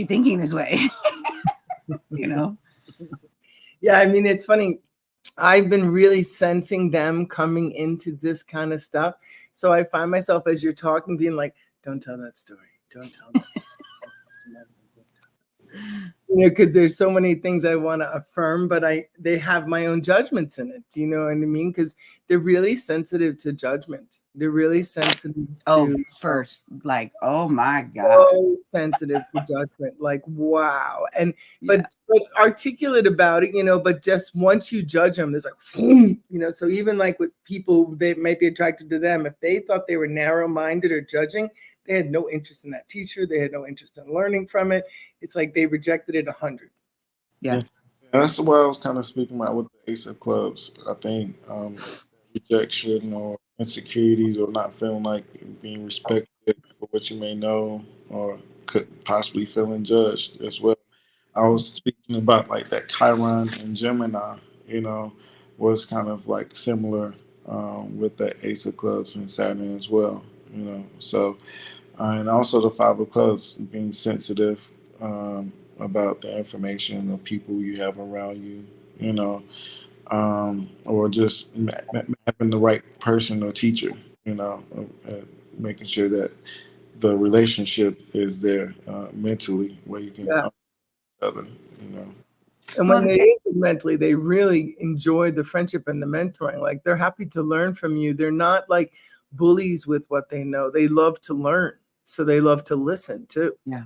you thinking this way? You know? Yeah, I mean, it's funny. I've been really sensing them coming into this kind of stuff. So I find myself as you're talking being like, don't tell that story. Don't tell that story. Because there's so many things I want to affirm, but they have my own judgments in it. You know what I mean? Because they're really sensitive to judgment. They're really sensitive to first, like, oh my God. so sensitive to judgment. Like, wow. And but articulate about it, but just once you judge them, there's like, so even like with people, they might be attracted to them. If they thought they were narrow-minded or judging, they had no interest in that teacher. They had no interest in learning from it. It's like they rejected it 100. Yeah. That's what I was kind of speaking about with the Ace of Clubs. I think rejection or insecurities or not feeling like being respected for what you may know or could possibly feeling judged as well. I was speaking about like that Chiron and Gemini, was kind of like similar with that Ace of Clubs and Saturn as well, So, and also the Five of Clubs being sensitive about the information of people you have around you, or just having the right person or teacher, making sure that the relationship is there mentally where you can help each other, And when they is mentally, they really enjoy the friendship and the mentoring. Like they're happy to learn from you. They're not like bullies with what they know. They love to learn. So they love to listen too. Yeah.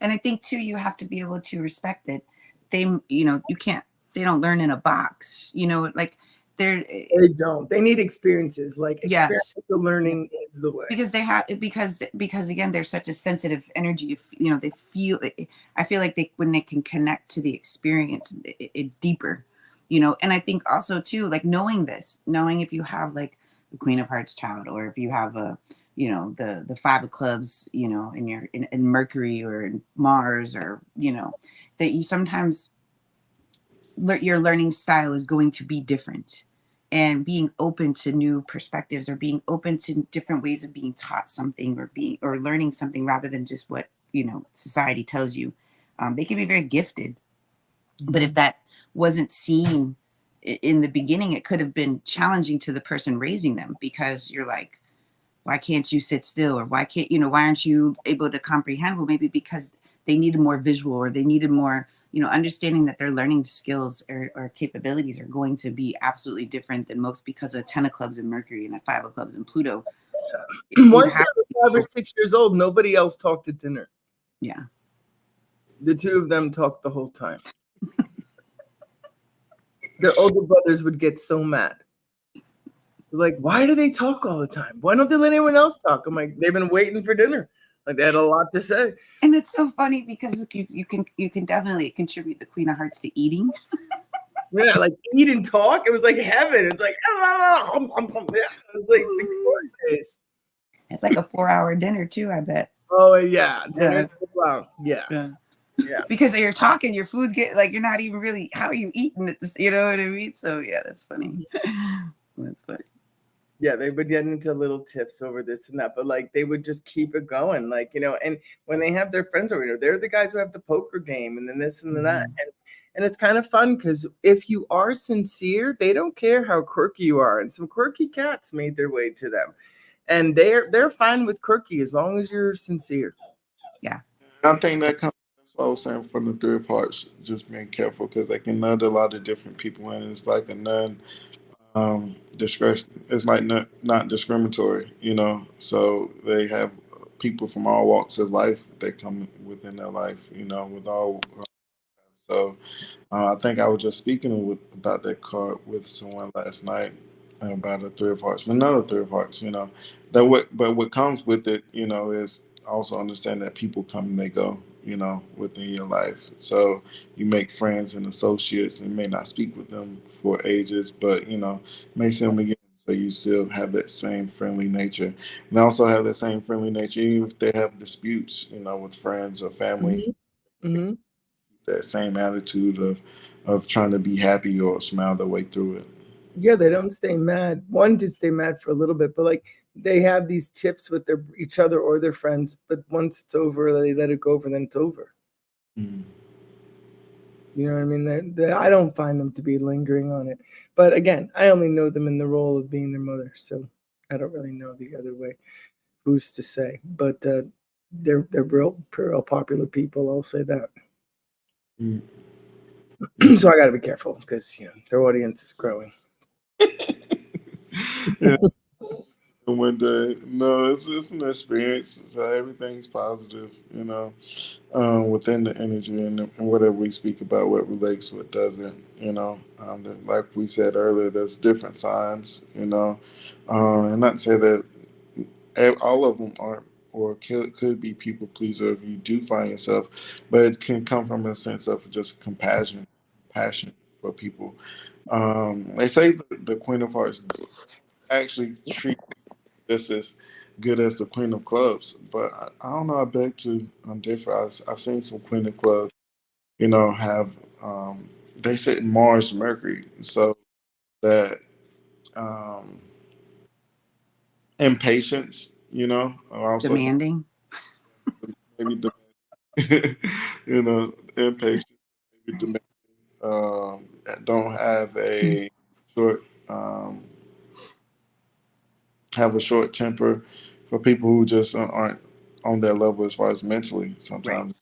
And I think too, you have to be able to respect that they don't learn in a box, like they don't. They need experiences. Like experiential learning is the way. Because again, there's such a sensitive energy. They feel. I feel like when they can connect to the experience, it deeper. And I think also too, like knowing if you have like the Queen of Hearts child, or if you have the Five of Clubs, in Mercury or in Mars, or that you sometimes your learning style is going to be different, and being open to new perspectives or being open to different ways of being taught something or learning something rather than just what society tells you. They can be very gifted, but if that wasn't seen in the beginning, it could have been challenging to the person raising them, because you're like, why can't you sit still? Or why aren't you able to comprehend? Well, maybe because they needed more visual, or they needed more, understanding that their learning skills or capabilities are going to be absolutely different than most, because of 10 of clubs in Mercury and a 5 of clubs in Pluto. Once they were 5 or 6 years old, nobody else talked at dinner. Yeah. The two of them talked the whole time. Their older brothers would get so mad. Like, why do they talk all the time? Why don't they let anyone else talk? I'm like, they've been waiting for dinner. Like, they had a lot to say. And it's so funny because you can definitely contribute the Queen of Hearts to eating. Yeah, like eat and talk. It was like heaven. It's like, it's like the court case. It's like a 4-hour dinner too, I bet. Oh yeah, dinner's wow. Yeah. Because you're talking, your food's getting like, you're not even really. How are you eating it? You know what I mean? So yeah, that's funny. That's funny. Yeah, they would get into little tips over this and that, but like they would just keep it going, like and when they have their friends over, they're the guys who have the poker game and then this and then that, and it's kind of fun because if you are sincere, they don't care how quirky you are, and some quirky cats made their way to them, and they're fine with quirky as long as you're sincere. Yeah, I think that comes. That's what I was saying from the Three of Hearts, just being careful because they can nudge a lot of different people in. It's like a nun. Discretion. It's like not discriminatory, So they have people from all walks of life that come within their life, with all. So I think I was just speaking about that card with someone last night about a Three of Hearts, another Three of Hearts. But what comes with it, is also understand that people come and they go, within your life. So you make friends and associates and may not speak with them for ages, but, may see them again. So you still have that same friendly nature. And also have that same friendly nature, even if they have disputes, with friends or family. Mm-hmm. That same attitude of trying to be happy or smile their way through it. Yeah, they don't stay mad. One did stay mad for a little bit, but like they have these tips with each other or their friends, but once it's over, they let it go over, then it's over. Mm. You know what I mean? I don't find them to be lingering on it. But again, I only know them in the role of being their mother, so I don't really know the other way. Who's to say? But they're real popular people. I'll say that. Mm. So I got to be careful because their audience is growing. Yeah. One day, no, it's an experience. So everything's positive, within the energy and whatever we speak about, what relates, what doesn't. Like we said earlier, there's different signs, and not to say that all of them aren't or could be people pleaser if you do find yourself, but it can come from a sense of just compassion, passion for people. They say the Queen of Hearts actually treats just as good as the Queen of Clubs. But I don't know. I beg to differ. I've seen some Queen of Clubs, have they sit in Mars, Mercury, so that um, impatience, also Demanding. maybe impatience, maybe don't have a short have a short temper for people who just aren't on their level as far as mentally Right. sometimes,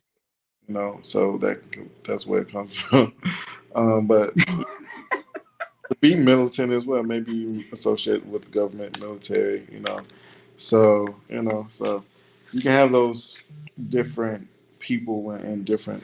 so that's where it comes from. But to be militant as well, maybe associated with the government, military, so, so you can have those different people and different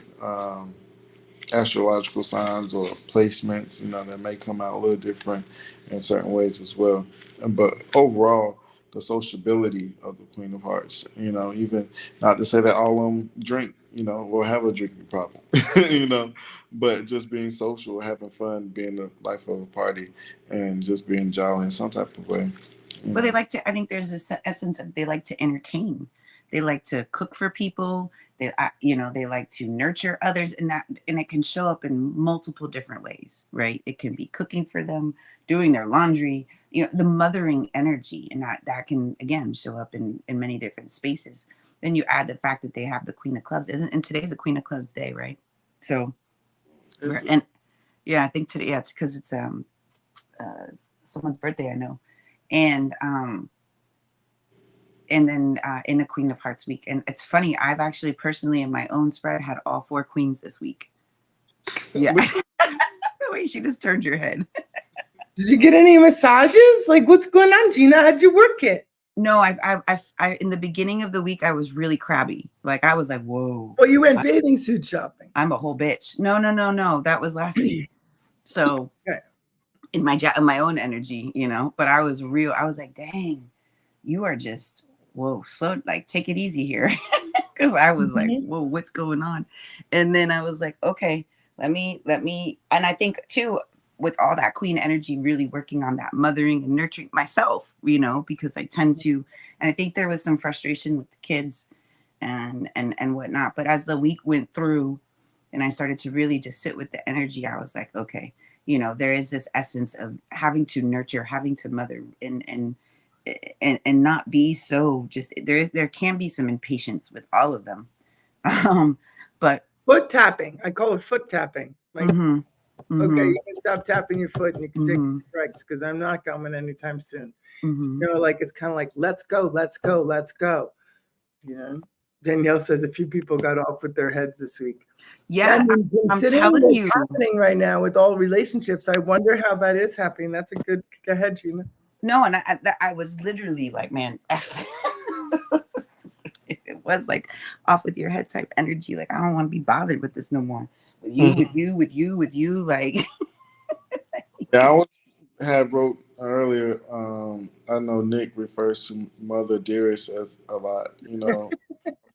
astrological signs or placements, that may come out a little different in certain ways as well. But overall, the sociability of the Queen of Hearts, even not to say that all of them drink, or have a drinking problem, but just being social, having fun, being the life of a party, and just being jolly in some type of way. Well, they like to, I think there's this essence of they like to entertain. They like to cook for people. They like to nurture others, and it can show up in multiple different ways, right? It can be cooking for them, doing their laundry, the mothering energy, and that can again show up in many different spaces. Then you add the fact that they have the Queen of Clubs, and today's the Queen of Clubs day, right? So, and yeah, I think today, yeah, it's because it's someone's birthday I know, and then in a Queen of Hearts week. And it's funny, I've actually personally in my own spread had all 4 queens this week. Yeah. The way she just turned your head. Did you get any massages? Like, what's going on, Gina? How'd you work it? No, I in the beginning of the week I was really crabby. Like I was like, whoa. Oh, you went bathing suit shopping. I'm a whole bitch. No. That was last week. So okay. in my own energy, but I was like, dang, you are just whoa, slow, like take it easy here. Because I was like, whoa, what's going on? And then I was like, okay, let me, and I think too, with all that queen energy, really working on that mothering and nurturing myself, because I tend to, and I think there was some frustration with the kids and whatnot. But as the week went through and I started to really just sit with the energy, I was like, okay, there is this essence of having to nurture, having to mother and not be so just there can be some impatience with all of them. But foot tapping, I call it foot tapping. Like, okay, you can stop tapping your foot and you can take breaks because I'm not coming anytime soon. Like it's kind of like let's go. Danielle says a few people got off with their heads this week. Yeah, I'm telling you, happening right now with all relationships. I wonder how that is happening. That's a good. Go ahead, Gina. No, and I was literally like, man, it was like off with your head type energy. Like, I don't want to be bothered with this no more. With you, like. Yeah, I had wrote earlier. I know Nick refers to Mother Dearest as a lot. I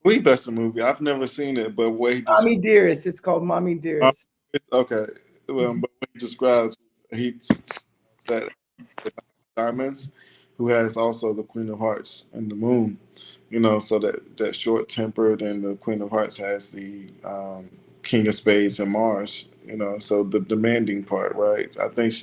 believe that's the movie. I've never seen it, but Mommy Dearest. It's called Mommy Dearest. Okay, but when he describes that Diamonds, who has also the Queen of Hearts and the Moon, so that short tempered, and the Queen of Hearts has the King of Spades and Mars. You know, so the demanding part, right? I think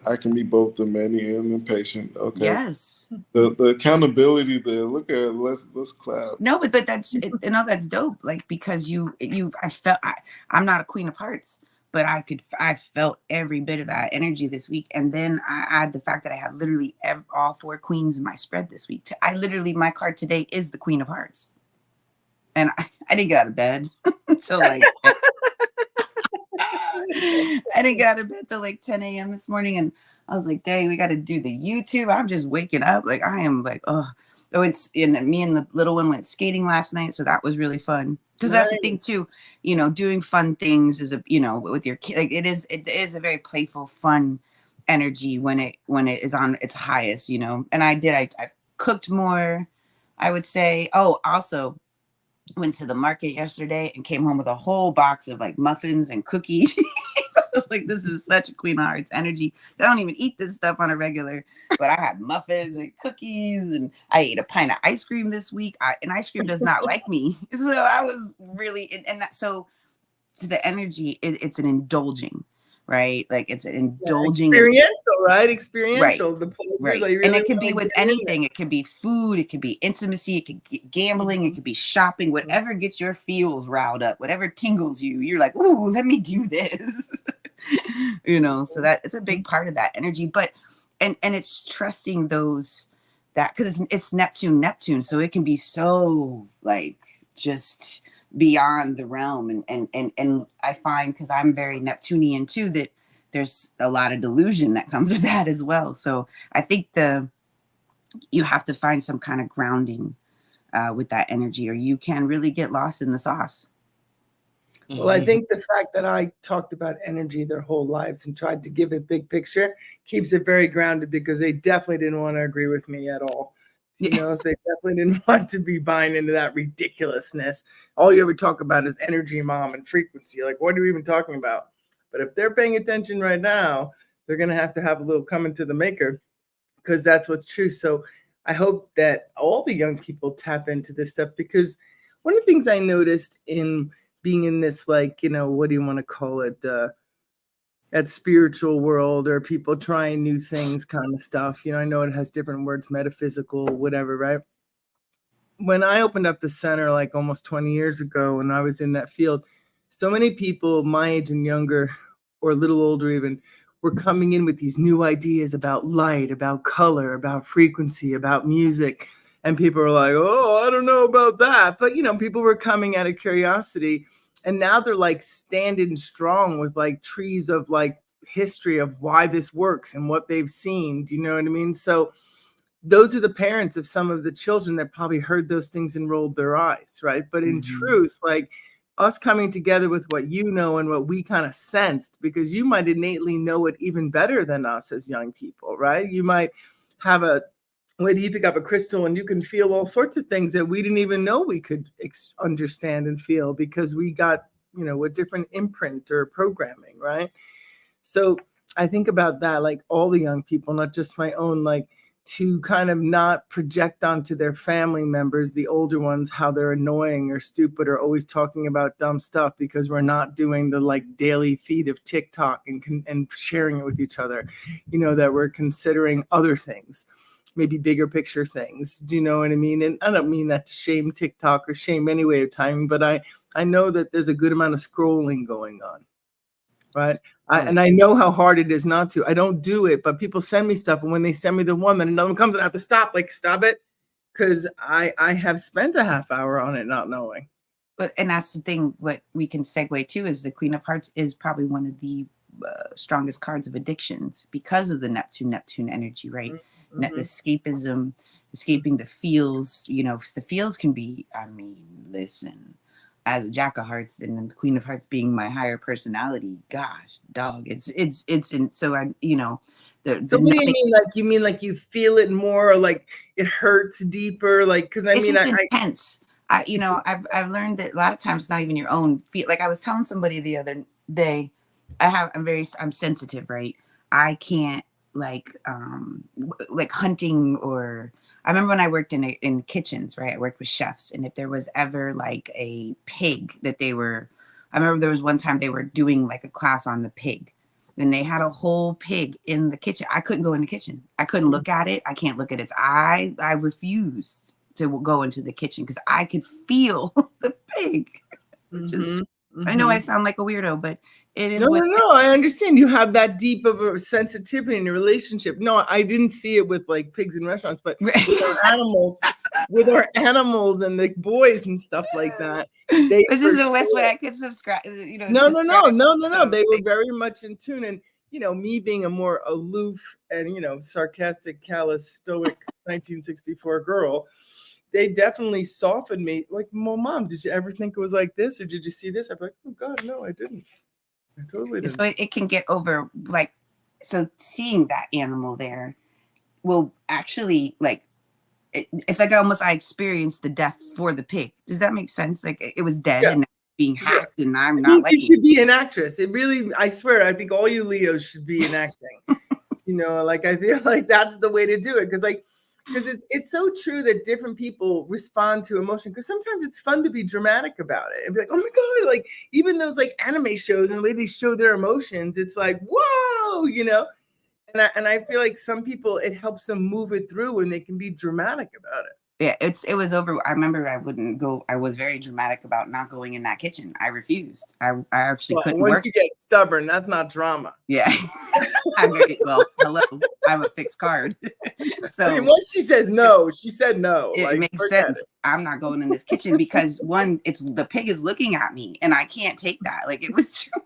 I can be both demanding and impatient. Okay, Yes. the accountability there. Look at it. Let's clap. No, but that's it, you know, that's dope. Like, because I'm not a queen of hearts, but I felt every bit of that energy this week. And then I add the fact that I have literally all four queens in my spread this week. I literally, my card today is the Queen of Hearts. And I didn't get out of bed until like I didn't get out of bed till like 10 a.m. this morning, and I was like, dang, we got to do the YouTube. I'm just waking up. Like, I am like, oh, it's and me and the little one went skating last night. So that was really fun. Because that's the thing too, you know, doing fun things is with your kid, like it is a very playful, fun energy when it is on its highest, you know. And I've cooked more, I would say. Oh, also went to the market yesterday and came home with a whole box of like muffins and cookies. I was like, this is such a Queen of Hearts energy. I don't even eat this stuff on a regular, but I had muffins and cookies, and I ate a pint of ice cream this week. And ice cream does not like me. So I was really, so to the energy, it's an indulging, right? Like it's an indulging. Experiential, right? Experiential. Right. The pleasures Right. really And it can be with anything. It could be food. It could be intimacy. It could be gambling. It could be shopping. Whatever gets your feels riled up, whatever tingles you, you're like, ooh, let me do this. You know, so that it's a big part of that energy. But and it's trusting those that, because it's Neptune. So it can be so like just beyond the realm. And I find, because I'm very Neptunian too, that there's a lot of delusion that comes with that as well. So I think you have to find some kind of grounding with that energy, or you can really get lost in the sauce. Well, I think the fact that I talked about energy their whole lives and tried to give it big picture keeps it very grounded, because they definitely didn't want to agree with me at all. You know, they definitely didn't want to be buying into that ridiculousness. All you ever talk about is energy, mom, and frequency. Like, what are we even talking about? But if they're paying attention right now, they're going to have a little coming to the maker, because that's what's true. So I hope that all the young people tap into this stuff, because one of the things I noticed in being in this, like, you know, what do you want to call it? That spiritual world, or people trying new things kind of stuff. You know, I know it has different words, metaphysical, whatever, right? When I opened up the center like almost 20 years ago, and I was in that field, so many people my age and younger, or a little older even, were coming in with these new ideas about light, about color, about frequency, about music. And people were like, oh, I don't know about that. But, you know, people were coming out of curiosity. And now they're like standing strong with like trees of like history of why this works and what they've seen. Do you know what I mean? So those are the parents of some of the children that probably heard those things and rolled their eyes, right? But in truth, like us coming together with what you know and what we kind of sensed, because you might innately know it even better than us as young people, right? You might have whether you pick up a crystal and you can feel all sorts of things that we didn't even know we could understand and feel, because we got, you know, a different imprint or programming, right? So I think about that, like all the young people, not just my own, like to kind of not project onto their family members, the older ones, how they're annoying or stupid or always talking about dumb stuff, because we're not doing the like daily feed of TikTok and sharing it with each other, you know, that we're considering other things, maybe bigger picture things. Do you know what I mean? And I don't mean that to shame TikTok or shame any way of timing, but I know that there's a good amount of scrolling going on, right? And I know how hard it is not to. I don't do it, but people send me stuff, and when they send me the one, then another one comes, and I have to stop it, because I have spent a half hour on it not knowing. And that's the thing, what we can segue to is the Queen of Hearts is probably one of the strongest cards of addictions, because of the Neptune energy, right? The escapism, escaping the feels, you know, the feels can be, I mean, listen, as a Jack of Hearts and the Queen of Hearts being my higher personality, gosh, dog, so I, you know, so what do you mean? Like, you mean like you feel it more, or like it hurts deeper? Like, because I mean, it's intense. You know, I've learned that a lot of times it's not even your own feel. Like I was telling somebody the other day, I'm sensitive, right? I can't like hunting, or I remember when I worked in kitchens, right? I worked with chefs, and if there was ever like a pig that they were I remember there was one time they were doing like a class on the pig, and they had a whole pig in the kitchen. I couldn't go in the kitchen. I couldn't look at it. I can't look at its eye. I refused to go into the kitchen because I could feel the pig. Just, I know I sound like a weirdo, but it is. No, I understand. You have that deep of a sensitivity in a relationship. No, I didn't see it with like pigs in restaurants, but with our animals and the boys and stuff like that. This is the best way I could subscribe. You know, no. They were very much in tune. And, you know, me being a more aloof and, you know, sarcastic, callous, stoic 1964 girl, they definitely softened me. Like, well, Mom, did you ever think it was like this? Or did you see this? I'm like, oh, God, no, I didn't. I totally didn't. So it can get over, like, so seeing that animal there will actually, like, it's like almost I experienced the death for the pig. Does that make sense? Like, it was dead and being hacked, and I'm not like. You should be an actress. It really, I swear, I think all you Leos should be in acting. You know, like, I feel like that's the way to do it. Because it's so true that different people respond to emotion, because sometimes it's fun to be dramatic about it and be like, oh my God, like even those like anime shows and the way they show their emotions, it's like, whoa, you know, and I feel like some people, it helps them move it through when they can be dramatic about it. Yeah, it was over. I remember I wouldn't go. I was very dramatic about not going in that kitchen. I refused. I actually couldn't work. Once you get stubborn, that's not drama. Yeah. Hello. I'm a fixed card. So I mean, once she says no, she said no. It like, makes sense. I'm not going in this kitchen because one, it's the pig is looking at me and I can't take that. Like, it was too much.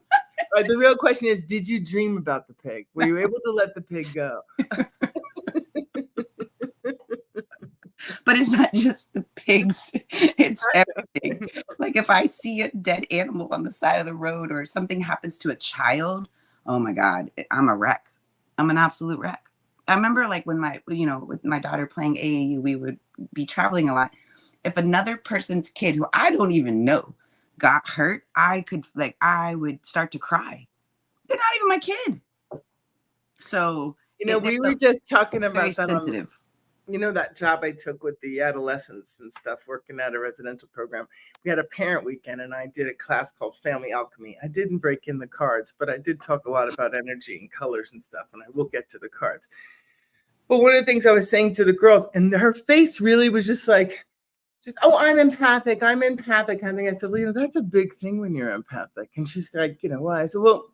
Right, the real question is, did you dream about the pig? Were you able to let the pig go? But it's not just the pigs, it's everything. Like, if I see a dead animal on the side of the road or something happens to a child, oh my God, I'm a wreck. I'm an absolute wreck. I remember, like, when with my daughter playing AAU, we would be traveling a lot. If another person's kid who I don't even know got hurt, I would start to cry. They're not even my kid. So, we were just talking about very that sensitive. That job I took with the adolescents and stuff, working at a residential program. We had a parent weekend and I did a class called Family Alchemy. I didn't break in the cards, but I did talk a lot about energy and colors and stuff, and I will get to the cards. But one of the things I was saying to the girls, and her face really was just like, oh, I'm empathic. I think I said, well, that's a big thing when you're empathic. And she's like, why? I said, well,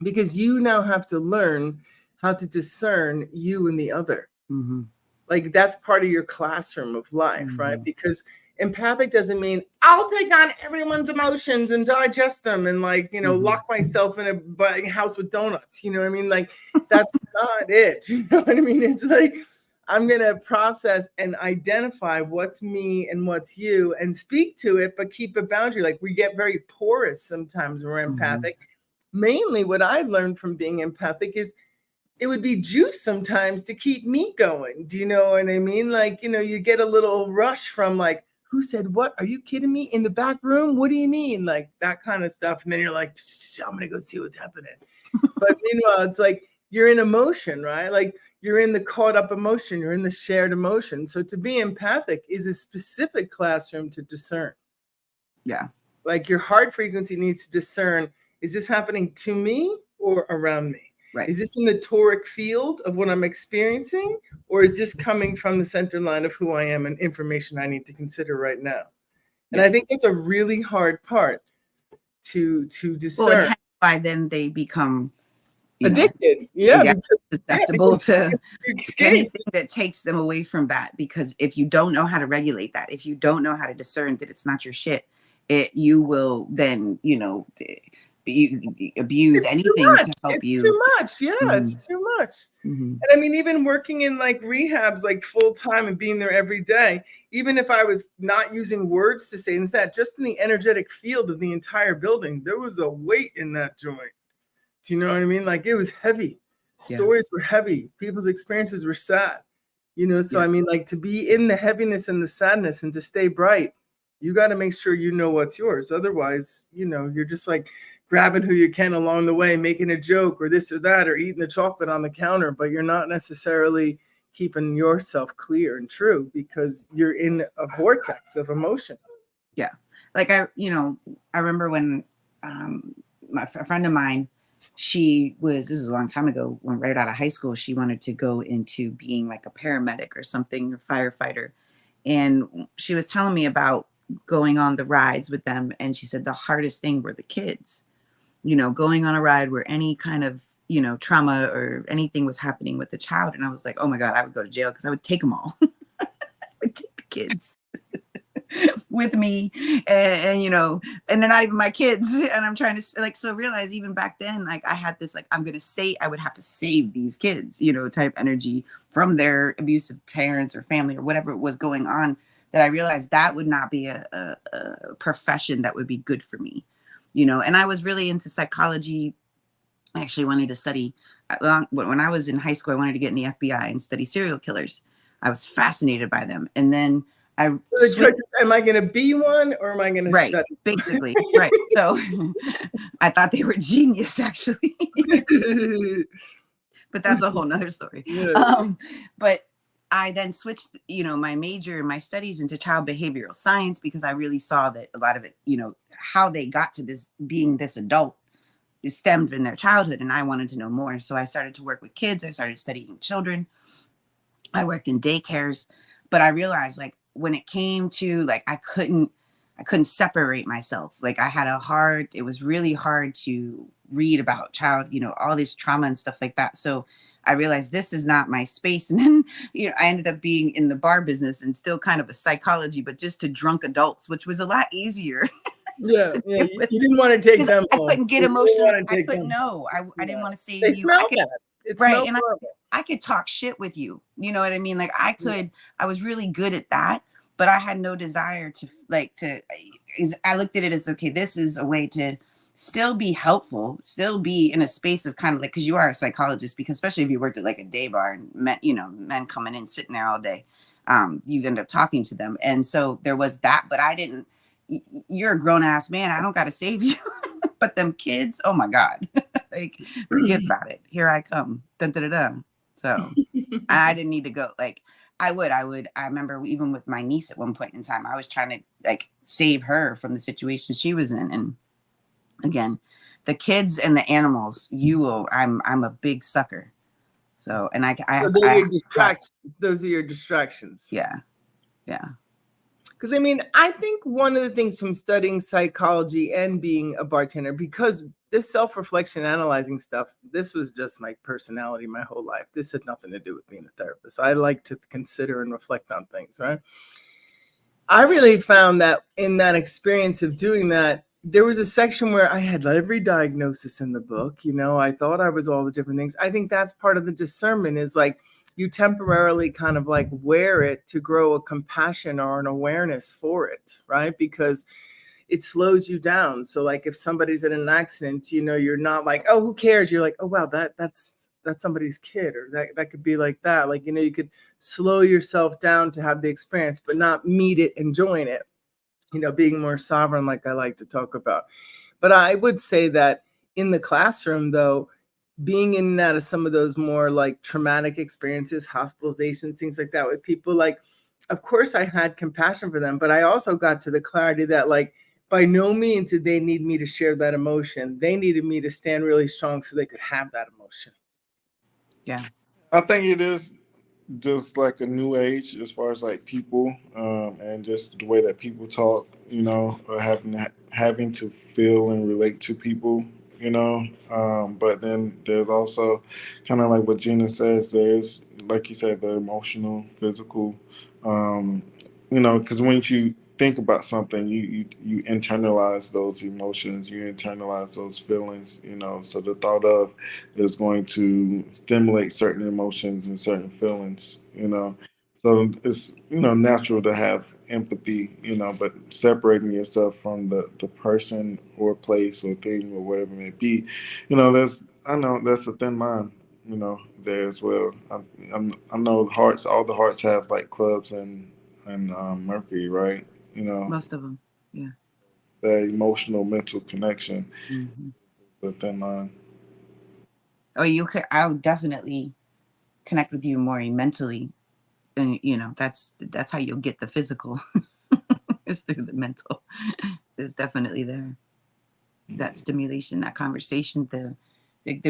because you now have to learn how to discern you and the other. Mm-hmm. Like, that's part of your classroom of life, right? Because empathic doesn't mean I'll take on everyone's emotions and digest them and lock myself in a house with donuts. You know what I mean? Like, that's not it. You know what I mean? It's like, I'm going to process and identify what's me and what's you and speak to it, but keep a boundary. Like, we get very porous sometimes when we're empathic. Mainly what I learned from being empathic is it would be juice sometimes to keep me going. Do you know what I mean? Like, you get a little rush from like, who said what? Are you kidding me? In the back room? What do you mean? Like, that kind of stuff. And then you're like, I'm going to go see what's happening. But meanwhile, it's like, you're in emotion, right? Like, you're in the caught up emotion. You're in the shared emotion. So to be empathic is a specific classroom to discern. Yeah. Like, your heart frequency needs to discern, is this happening to me or around me? Right. Is this in the toric field of what I'm experiencing, or is this coming from the center line of who I am and information I need to consider right now? And I think that's a really hard part to discern. Well, and by then they become addicted. Susceptible to anything that takes them away from that. Because if you don't know how to regulate that, if you don't know how to discern that it's not your shit, you will then, abuse anything to help you. It's too much. Yeah, it's too much. And I mean, even working in like rehabs, like full time and being there every day, even if I was not using words to say instead, just in the energetic field of the entire building, there was a weight in that joint. Do you know what I mean? Like, it was heavy. Stories were heavy. People's experiences were sad. So I mean, like, to be in the heaviness and the sadness and to stay bright, you got to make sure you know what's yours. Otherwise, you're just like grabbing who you can along the way, making a joke or this or that, or eating the chocolate on the counter, but you're not necessarily keeping yourself clear and true because you're in a vortex of emotion. Yeah. Like, I remember when a friend of mine, this was a long time ago, when right out of high school, she wanted to go into being like a paramedic or something, or firefighter. And she was telling me about going on the rides with them. And she said the hardest thing were the kids, going on a ride where any kind of, trauma or anything was happening with the child. And I was like, oh my God, I would go to jail, because I would take them all. I would take the kids with me, and and they're not even my kids, and I'm trying to so realize even back then, like, I had this, like, I would have to save these kids, type energy from their abusive parents or family or whatever was going on, that I realized that would not be a profession that would be good for me, and I was really into psychology. I actually wanted to study, when I was in high school, I wanted to get in the FBI and study serial killers. I was fascinated by them. And then so the choice is, am I going to be one, or am I going to study? Basically, right. So I thought they were genius, actually. But that's a whole nother story. Yeah. But I then switched, my major, my studies into child behavioral science, because I really saw that a lot of it, how they got to this, being this adult, is stemmed in their childhood. And I wanted to know more. So I started to work with kids. I started studying children. I worked in daycares, but I realized, like, when it came to, like, I couldn't separate myself. Like, it was really hard to read about child, all this trauma and stuff like that. So I realized this is not my space. And then, I ended up being in the bar business, and still kind of a psychology, but just to drunk adults, which was a lot easier. Yeah. You didn't want to take them home. I couldn't get emotional. I couldn't know. I didn't want to say they smell bad. It's right. And I could talk shit with you. You know what I mean? Like, I was really good at that, but I had no desire I looked at it as, okay, this is a way to still be helpful, still be in a space of kind of like, because you are a psychologist, because especially if you worked at like a day bar and men coming in, sitting there all day, you end up talking to them. And so there was that, but you're a grown ass man. I don't got to save you. But them kids, oh my God, like, forget about it. Here I come. Dun, dun, dun, dun. So I didn't need to go. Like, I remember even with my niece at one point in time, I was trying to, like, save her from the situation she was in. And again, the kids and the animals, I'm a big sucker. So, and those are your distractions. Yeah. Yeah. Because I think one of the things from studying psychology and being a bartender, because this self-reflection, analyzing stuff, this was just my personality my whole life. This had nothing to do with being a therapist. I like to consider and reflect on things, right? I really found that in that experience of doing that, there was a section where I had every diagnosis in the book. I thought I was all the different things. I think that's part of the discernment, is like, you temporarily kind of like wear it to grow a compassion or an awareness for it, right? Because it slows you down. So like, if somebody's in an accident, you're not like, oh, who cares? You're like, oh, wow, that's somebody's kid, or that could be like that. Like, you could slow yourself down to have the experience, but not meet it and join it, being more sovereign, like I like to talk about. But I would say that in the classroom, though, being in and out of some of those more like traumatic experiences, hospitalizations, things like that with people, like, of course I had compassion for them, but I also got to the clarity that, like, by no means did they need me to share that emotion. They needed me to stand really strong so they could have that emotion. Yeah. I think it is just like a new age as far as like people, and just the way that people talk, or having to feel and relate to people, but then there's also kind of like what Gina says, there's, like you said, the emotional, physical, because when you think about something, you internalize those emotions, you internalize those feelings, so the thought of is going to stimulate certain emotions and certain feelings, so it's, natural to have empathy, but separating yourself from the person or place or thing or whatever it may be, I know that's a thin line, there as well. I know all the hearts have like clubs and Mercury, right? Most of them. Yeah. The emotional, mental connection. Mm-hmm. It's a thin line. Oh, I would definitely connect with you more mentally. And, that's how you'll get the physical. It's through the mental. It's definitely there. that stimulation, that conversation, the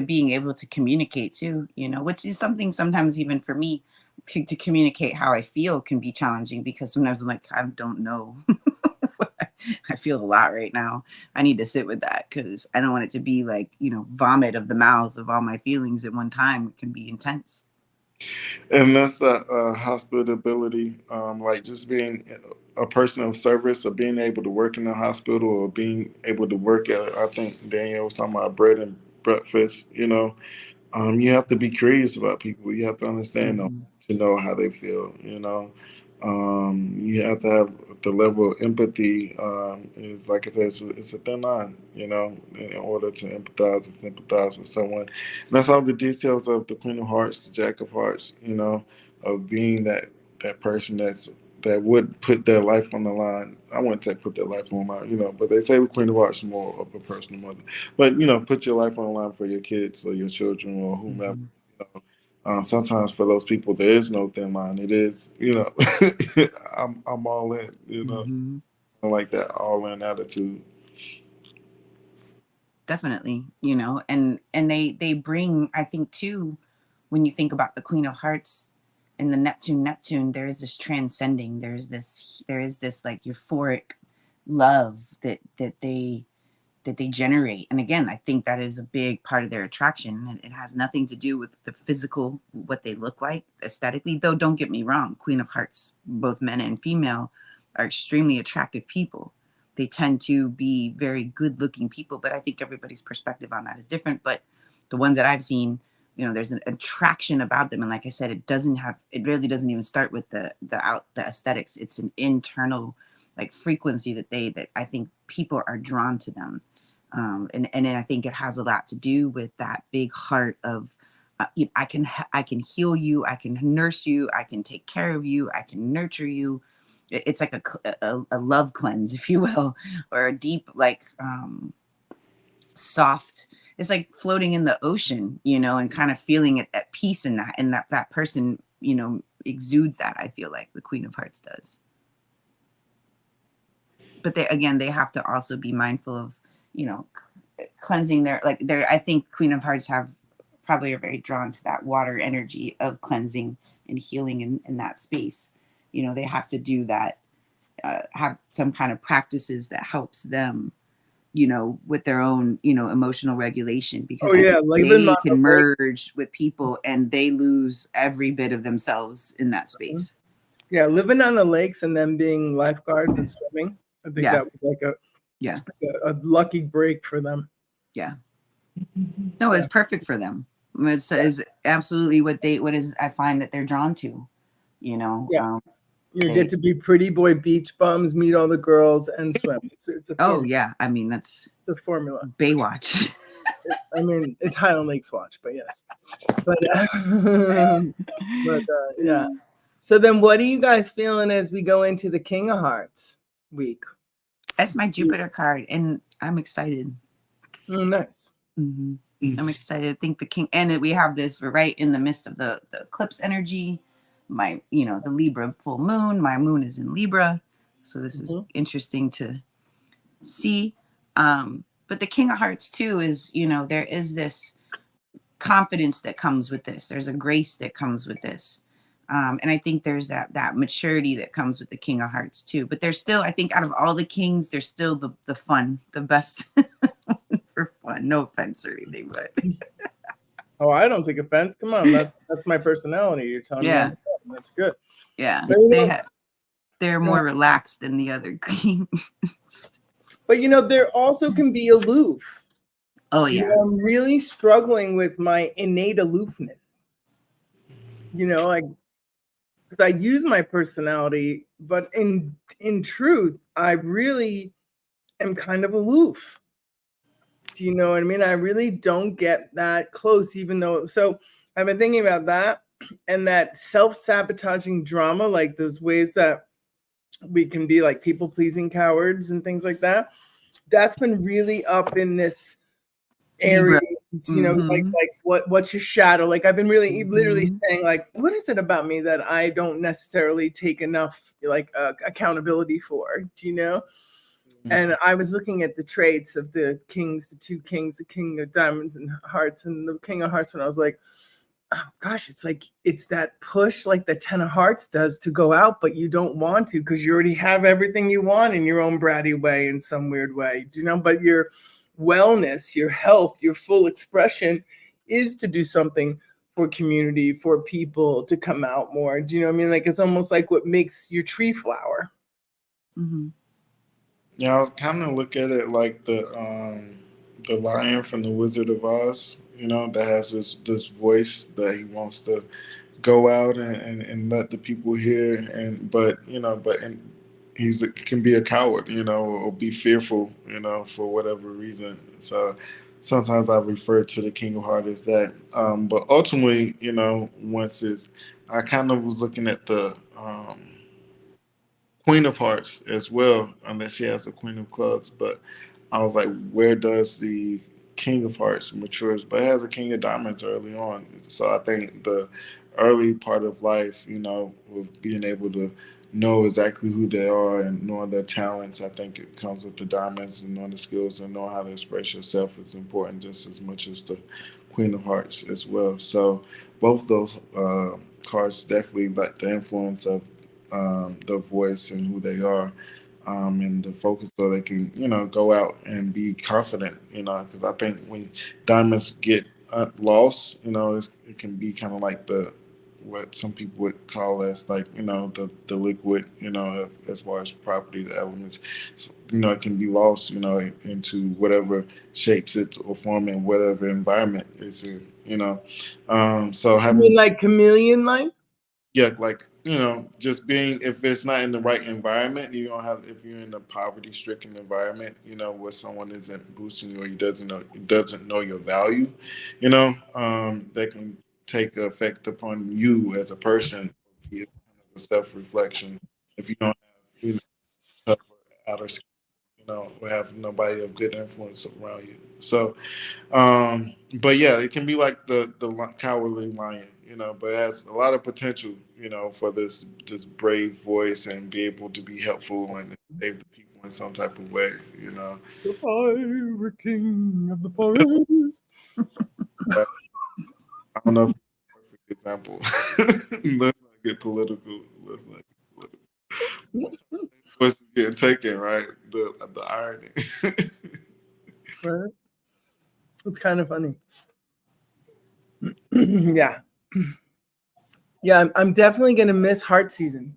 being able to communicate too, which is something sometimes even for me to communicate how I feel can be challenging, because sometimes I'm like, I don't know. I feel a lot right now. I need to sit with that, because I don't want it to be like, vomit of the mouth of all my feelings at one time. It can be intense. And that's hospitability, like just being a person of service, or being able to work in the hospital, or being able to work at, I think Danielle was talking about bread and breakfast, you have to be curious about people. You have to understand them to know how they feel, you have to have the level of empathy. Is like I said, it's a thin line, in order to empathize and sympathize with someone. And that's all the details of the Queen of Hearts, the Jack of Hearts, of being that person that would put their life on the line. I wouldn't say put their life on the line, but they say the Queen of Hearts is more of a personal mother. But put your life on the line for your kids or your children or whomever. Sometimes for those people there is no thin line. It is, I'm all in, I like that all in attitude. Definitely, and they bring, I think too, when you think about the Queen of Hearts and the Neptune, there is this transcending, there is this like euphoric love that they generate. And again, I think that is a big part of their attraction. It has nothing to do with the physical, what they look like aesthetically, though. Don't get me wrong, Queen of Hearts, both men and female, are extremely attractive people. They tend to be very good looking people, but I think everybody's perspective on that is different. But the ones that I've seen, there's an attraction about them. And like I said, it really doesn't even start with the aesthetics. It's an internal like frequency that I think people are drawn to them. And then I think it has a lot to do with that big heart of, I can heal you, I can nurse you, I can take care of you, I can nurture you. It's like a love cleanse, if you will, or a deep, like soft. It's like floating in the ocean, and kind of feeling it at peace in that, and that person, exudes that. I feel like the Queen of Hearts does. But they have to also be mindful of, cleansing I think Queen of Hearts probably are very drawn to that water energy of cleansing and healing in that space. They have to do that, have some kind of practices that helps them, with their own, emotional regulation, because they can merge with people and they lose every bit of themselves in that space. Yeah, living on the lakes and then being lifeguards and swimming. I think that was like a lucky break for them. Yeah. No, it's perfect for them. It's absolutely what I find that they're drawn to, Yeah. You get to be pretty boy beach bums, meet all the girls, and swim. It's a formula. Yeah. I mean, that's the formula. Baywatch. I mean, it's Highland Lakes Watch, but yes. But yeah. So then what are you guys feeling as we go into the King of Hearts week? That's my Jupiter card, and I'm excited. Oh, nice. I'm excited. I think the King, and we have this, we're right in the midst of the eclipse energy. The Libra full moon. My moon is in Libra, so this is interesting to see. But the King of Hearts too is, there is this confidence that comes with this. There's a grace that comes with this. And I think there's that maturity that comes with the King of Hearts too. But there's still, I think out of all the kings, there's still the fun, the best for fun. No offense or anything, but. Oh, I don't take offense. Come on, that's my personality. You're telling me that's good. Yeah, they're more relaxed than the other kings. But there also can be aloof. Oh yeah, I'm really struggling with my innate aloofness. Because I use my personality, but in truth, I really am kind of aloof. Do you know what I mean? I really don't get that close, even though. So I've been thinking about that and that self-sabotaging drama, like those ways that we can be like people-pleasing cowards and things like that. That's been really up in this area. Like what's your shadow? Like I've been really literally saying, like, what is it about me that I don't necessarily take enough like accountability for? Do you know? And I was looking at the traits of the kings, the two kings, the king of diamonds and hearts and the king of hearts, when I was like, oh gosh, it's like it's that push like the 10 of hearts does to go out, but you don't want to because you already have everything you want in your own bratty way, in some weird way, you know. But your wellness, your health, your full expression is to do something for community, for people to come out more. Do you know what I mean? Like it's almost like what makes your tree flower. Mm-hmm. Yeah, I was kind of look at it like the lion from the Wizard of Oz, you know, that has this voice that he wants to go out and let the people hear, and but you know, but and he's can be a coward, you know, or be fearful, you know, for whatever reason. So sometimes I refer to the King of Hearts as that, but ultimately, you know, once it's, I kind of was looking at the Queen of Hearts as well, unless she has the Queen of Clubs. But I was like, where does the King of Hearts matures? But it has a King of Diamonds early on. So I think the early part of life, you know, with being able to know exactly who they are and knowing their talents, I think it comes with the diamonds, and knowing the skills and knowing how to express yourself is important just as much as the Queen of Hearts as well. So both those cards definitely like the influence of their voice and who they are, and the focus so they can, you know, go out and be confident, you know, because I think when diamonds get lost, you know, it can be kind of like the what some people would call as like, you know, the liquid, you know, as far as property, the elements, so, you know, it can be lost, you know, into whatever shapes it or form in whatever environment it's in, you know. So You having mean like chameleon life? yeah, like, you know, just being, if it's not in the right environment, you don't have, if you're in a poverty stricken environment, you know, where someone isn't boosting you or he doesn't know your value, you know, that can take effect upon you as a person. Be kind of a self reflection if you don't have, you know, tough outer skin, you know, or have nobody of good influence around you. So but yeah, it can be like the cowardly lion, you know, but it has a lot of potential, you know, for this brave voice and be able to be helpful and save the people in some type of way, you know. The pirate king of the forest. But I don't know if it's a perfect example. Let's not get political. Let's not get political. Voice is getting taken, right? The irony. Right? It's kind of funny. Yeah. Yeah, I'm definitely gonna miss heart season.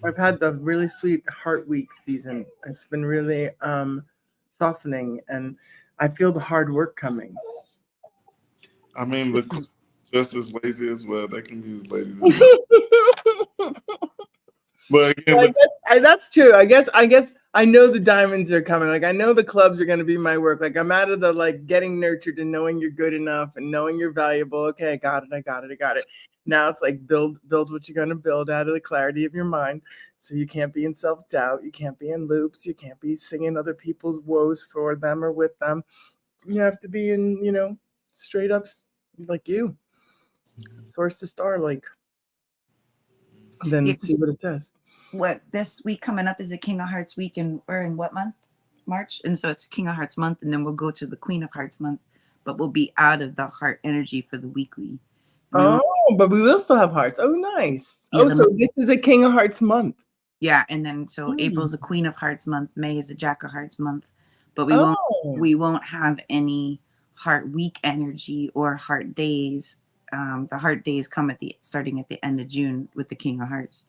I've had the really sweet heart week season. It's been really softening, and I feel the hard work coming. I mean, looks just as lazy as well. They can be as lazy as well. But again, I look, guess, that's true. I guess I know the diamonds are coming. Like I know the clubs are going to be my work. Like I'm out of the like getting nurtured and knowing you're good enough and knowing you're valuable. Okay, I got it. I got it. I got it. Now it's like build what you're going to build out of the clarity of your mind. So you can't be in self-doubt. You can't be in loops. You can't be singing other people's woes for them or with them. You have to be in, straight up like you, source to star, like, then Yeah, see 'cause what it says. what this week coming up is a King of Hearts week, and we're in what month? March. And so it's King of Hearts month, and then we'll go to the Queen of Hearts month, but we'll be out of the heart energy for the weekly. We Oh, won't, but we will still have hearts. Oh, nice. yeah, Oh, so this is a King of Hearts month. yeah, and then so Hmm. April's a Queen of Hearts month, May is a Jack of Hearts month, but Oh, we won't have any heart week energy or heart days. The heart days come at the starting at the end of June with the King of Hearts,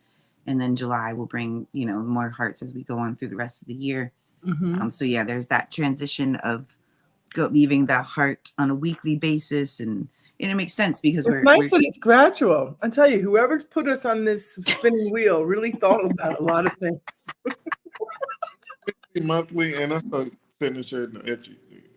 and then July will bring more hearts as we go on through the rest of the year. hmm. So yeah, there's that transition of leaving the heart on a weekly basis, and it makes sense because It's we're nice that it's gradual. I tell you, whoever's put us on this spinning wheel really thought about a lot of things. monthly, and that's the signature.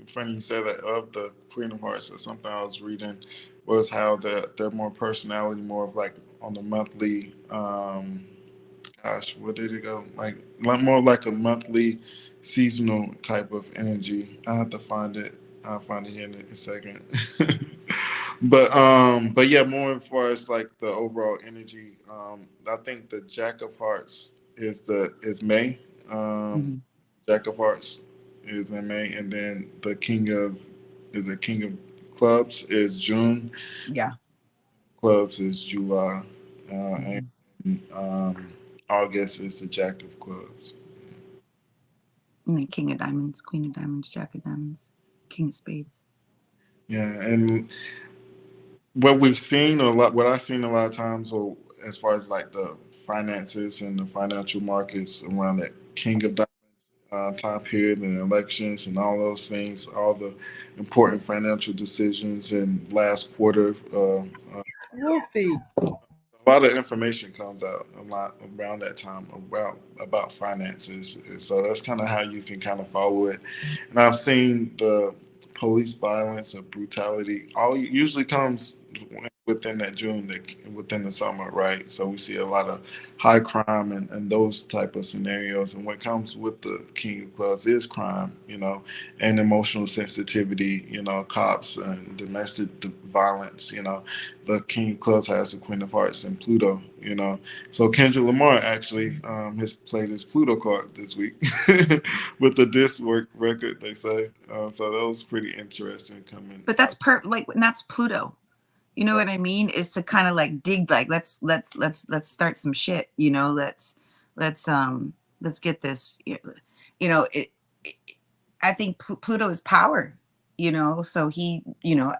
Funny you said that of the Queen of Hearts. Or something I was reading was how they're more personality, more of like on the monthly. Gosh, what did it go like more like a monthly, seasonal type of energy. I have to find it. I'll find it here in a second. But yeah, more as far as like the overall energy. I think the Jack of Hearts is May. Mhm. Jack of Hearts is in May, and then the King of Clubs is June. Yeah. Clubs is July, and Mhm. August is the Jack of Clubs. And then King of Diamonds, Queen of Diamonds, Jack of Diamonds, King of Spades. Yeah, and what we've seen a lot, what I've seen a lot of times, or as far as like the finances and the financial markets around that King of Diamonds time period and elections and all those things, all the important financial decisions in last quarter. Wolfie. A lot of information comes out a lot around that time about finances. So that's kind of how you can kind of follow it. And I've seen the police violence and brutality all usually comes within that June, within the summer, right? So we see a lot of high crime and those type of scenarios. And what comes with the King of Clubs is crime, and emotional sensitivity, cops and domestic violence, the King of Clubs has the Queen of Hearts and Pluto, So Kendrick Lamar actually has played his Pluto card this week with the disc record, they say. So that was pretty interesting coming. But that's and that's Pluto. You know what I mean? Is to kind of like dig, like let's start some shit. Let's get this. It I think Pluto is power. So he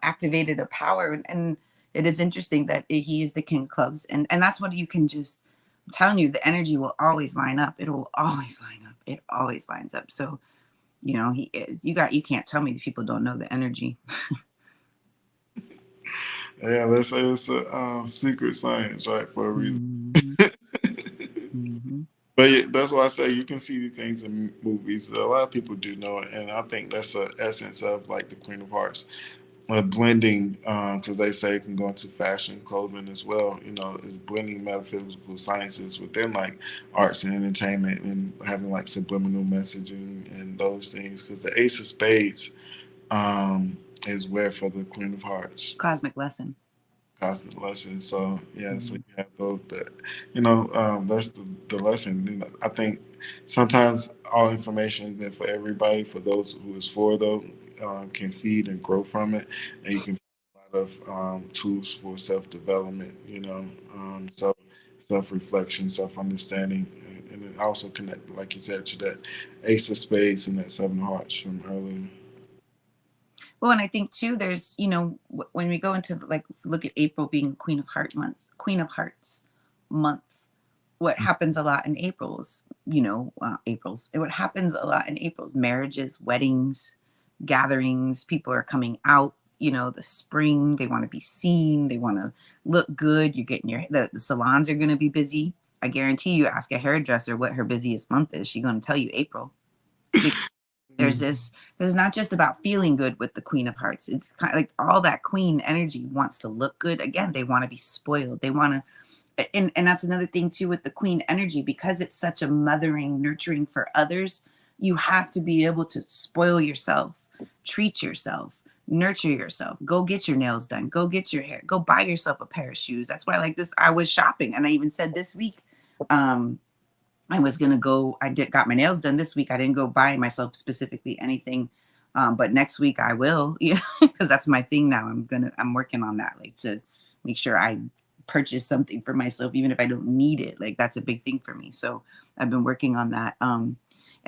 activated a power, and it is interesting that he is the King of Clubs, and that's what you can just. I'm telling you, the energy will always line up. It will always line up. It always lines up. So you can't tell me these people don't know the energy. Yeah, let's say it's a secret science, right, for a reason. Mm-hmm. Mm-hmm. But yeah, that's why I say you can see these things in movies. A lot of people do know it, and I think that's the essence of like the Queen of Hearts, blending, because they say it can go into fashion, clothing as well. Is blending metaphysical sciences within like arts and entertainment, and having like subliminal messaging and those things. Because the Ace of Spades is where for the Queen of Hearts. Cosmic lesson. Cosmic lesson. So yeah, so Mm-hmm. you have those that that's the lesson. I think sometimes all information isn't for everybody. For those who is for though, can feed and grow from it, and you can find a lot of tools for self development. So self reflection, self understanding, and then also connect, like you said, to that Ace of Spades and that Seven of Hearts from earlier. Well, and I think too, there's when we go into like look at April being Queen of Hearts month. What happens a lot in April's, what happens a lot in April's marriages, weddings, gatherings. People are coming out. The spring. They want to be seen. They want to look good. You're getting the salons are going to be busy. I guarantee you, ask a hairdresser what her busiest month is. She's going to tell you April. There's not just about feeling good with the Queen of Hearts. It's kind of like all that queen energy wants to look good. Again, they want to be spoiled. They want to, and that's another thing too with the queen energy, because it's such a mothering, nurturing for others. You have to be able to spoil yourself, treat yourself, nurture yourself. Go get your nails done. Go get your hair. Go buy yourself a pair of shoes. That's why, like this, I was shopping, and I even said this week, I was gonna go. Got my nails done this week. I didn't go buy myself specifically anything, but next week I will. Because that's my thing now. I'm working on that, like to make sure I purchase something for myself, even if I don't need it. Like that's a big thing for me. So I've been working on that. And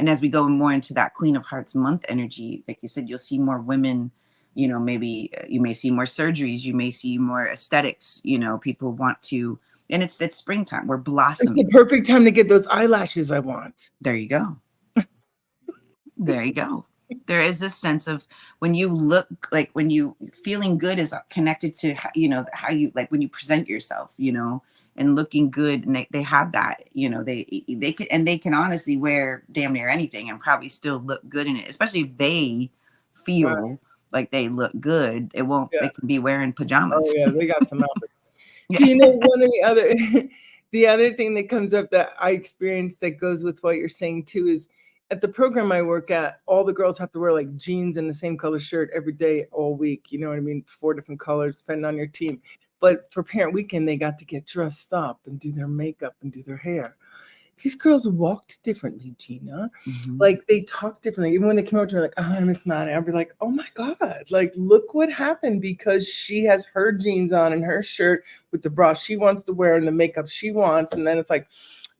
as we go more into that Queen of Hearts month energy, like you said, you'll see more women. Maybe you may see more surgeries. You may see more aesthetics. People want to. And it's springtime. We're blossoming. It's the perfect time to get those eyelashes I want. There you go. There you go. There is this sense of when you look, like when you feeling good is connected to how you like when you present yourself, and looking good, and they have that, they can honestly wear damn near anything and probably still look good in it, especially if they feel like they look good. It won't. Yeah. They can be wearing pajamas. Oh yeah, they got some outfits. So one of the other thing that comes up that I experienced that goes with what you're saying too is at the program I work at, all the girls have to wear like jeans and the same color shirt every day, all week. You know what I mean? 4 different colors, depending on your team. But for parent weekend, they got to get dressed up and do their makeup and do their hair. these girls walked differently, Gina. Mhm. Like they talk differently. Even when they came over to me, like, oh, I miss Maddie, I'd be like, oh my God, like, look what happened because she has her jeans on and her shirt with the bra she wants to wear and the makeup she wants. And then it's like,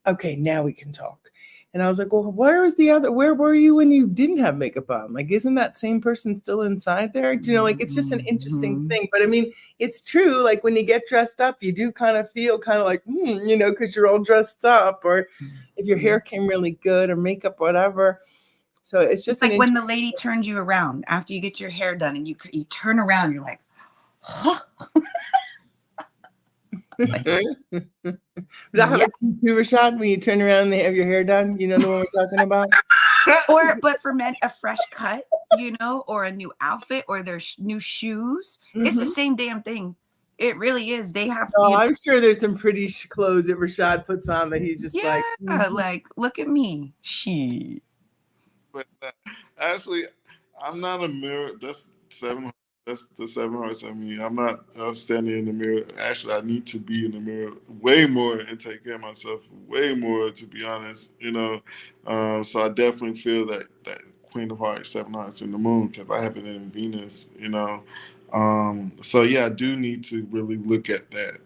okay, now we can talk. And I was like, well, where were you when you didn't have makeup on? Like, isn't that same person still inside there? Do you know, like, it's just an interesting Mhm. thing. But I mean, it's true. Like when you get dressed up, you do kind of feel kind of like, you know, because you're all dressed up, or if your hair came really good or makeup, whatever. So it's It's just an like when the interesting. lady turns you around after you get your hair done and you turn around, you're like, huh, That yeah. happens to you too, Rashad, when you turn around and they have your hair done. You know the one we're talking about? But for men, a fresh cut, or a new outfit or their new shoes, it's the Mhm. same damn thing. It really is. They have, Oh, I'm sure there's some pretty clothes that Rashad puts on that he's just like, yeah, like, look at me. She. But actually, I'm not a mirror. That's seven. That's the 7 hearts of me. I'm not standing in the mirror. Actually, I need to be in the mirror way more and take care of myself way more. To be honest, so I definitely feel that Queen of Hearts, 7 hearts in the moon because I have it in Venus. So yeah, I do need to really look at that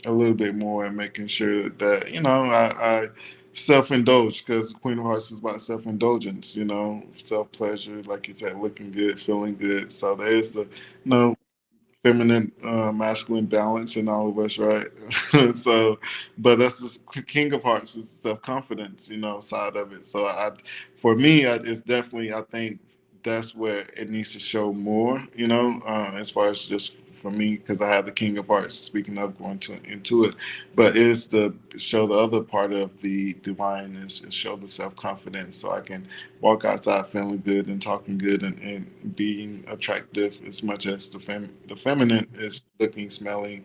a little bit more and making sure that I self-indulge because Queen of Hearts is about self-indulgence, self-pleasure, like you said, looking good, feeling good. So there's the feminine masculine balance in all of us, right? So but that's just King of Hearts is self-confidence, side of it. So for me, it's definitely, I think that's where it needs to show more, as far as just for me, because I have the King of Hearts, speaking of going into it, but is to show the other part of the divine is show the self-confidence so I can walk outside feeling good and talking good and being attractive as much as the feminine is looking, smelling,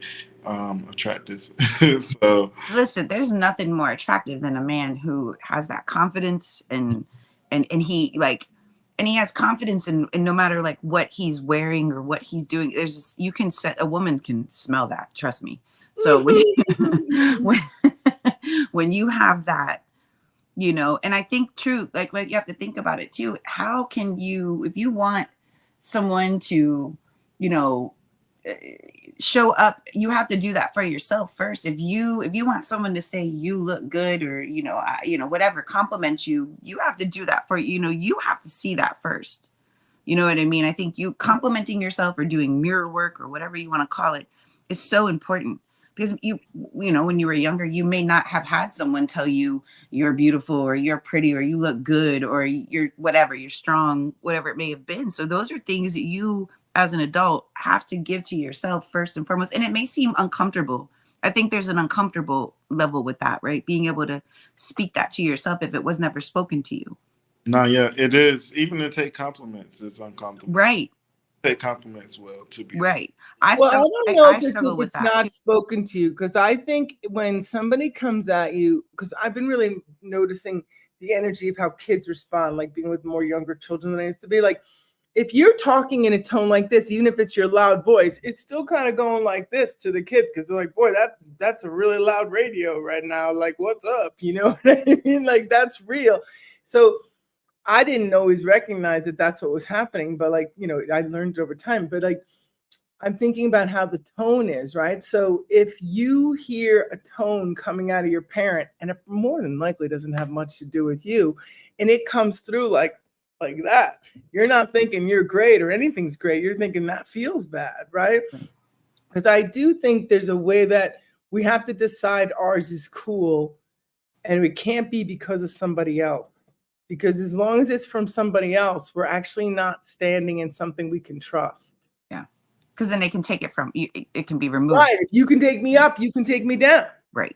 attractive. So Listen, there's nothing more attractive than a man who has that confidence and he like and he has confidence in no matter like what he's wearing or what he's doing. You can set a woman can smell that, trust me. So when when you have that, and I think true, like you have to think about it too. How can you, if you want someone to, you know, show up, you have to do that for yourself first. If you want someone to say you look good or whatever, compliment you, you have to do that for you have to see that first. You know what I mean? I think you complimenting yourself or doing mirror work or whatever you want to call it is so important because when you were younger, you may not have had someone tell you you're beautiful or you're pretty or you look good or you're whatever, you're strong, whatever it may have been. So those are things that you as an adult have to give to yourself first and foremost. And it may seem uncomfortable. I think there's an uncomfortable level with that, right? Being able to speak that to yourself if it was never spoken to you. no, yeah, it is. Even to take compliments is uncomfortable. Right. Take compliments well, to be honest. Right. I well, I struggle. don't know I if struggle with it's that too. not spoken to you, because I think when somebody comes at you, because I've been really noticing the energy of how kids respond, like being with more younger children than I used to be. Like, if you're talking in a tone like this, even if it's your loud voice, it's still kind of going like this to the kid because they're like, boy, that's a really loud radio right now. Like, what's up? You know what I mean? Like, that's real. So I didn't always recognize that that's what was happening, but like, I learned it over time. But like, I'm thinking about how the tone is, right? So if you hear a tone coming out of your parent, and it more than likely doesn't have much to do with you, and it comes through like that, you're not thinking you're great or anything's great. You're thinking that feels bad, right? Because I do think there's a way that we have to decide ours is cool, and it can't be because of somebody else. Because as long as it's from somebody else, we're actually not standing in something we can trust. Yeah. Because then they can take it from you. It can be removed. Right. If you can take me up, you can take me down. Right.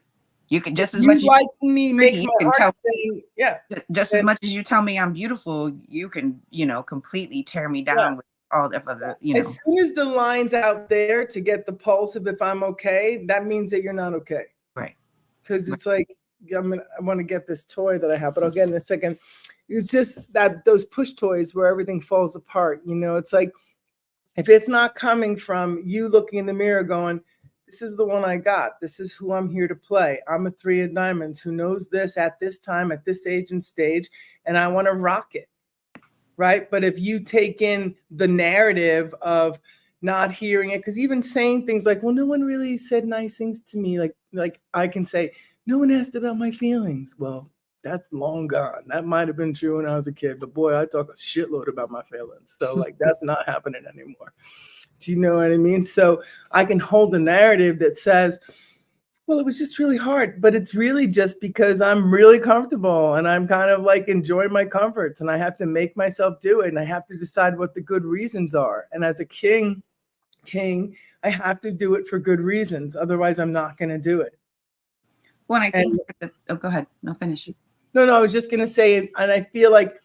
You can just If as much you as liking me makes you my can heart tell sing. Yeah. just as much as you tell me I'm beautiful, you can, completely tear me down Yeah. with all the other, As soon as the line's out there to get the pulse of if I'm okay, that means that you're not okay. Right. Because it's like, I want to get this toy that I have, but I'll get in a second. It's just that those push toys where everything falls apart. It's like, if it's not coming from you looking in the mirror going, this is the one I got. This is who I'm here to play. I'm a 3 of diamonds who knows this at this time, at this age and stage, and I want to rock it. Right. But if you take in the narrative of not hearing it, because even saying things like, well, no one really said nice things to me. Like I can say, no one asked about my feelings. Well, that's long gone. That might have been true when I was a kid, but boy, I talk a shitload about my feelings. So like that's not happening anymore. Do you know what I mean? So I can hold a narrative that says, well, it was just really hard, but it's really just because I'm really comfortable and I'm kind of like enjoying my comforts, and I have to make myself do it, and I have to decide what the good reasons are. And as a king, I have to do it for good reasons. Otherwise, I'm not going to do it. Well, I think, go ahead. No, finish. No, I was just going to say, and I feel like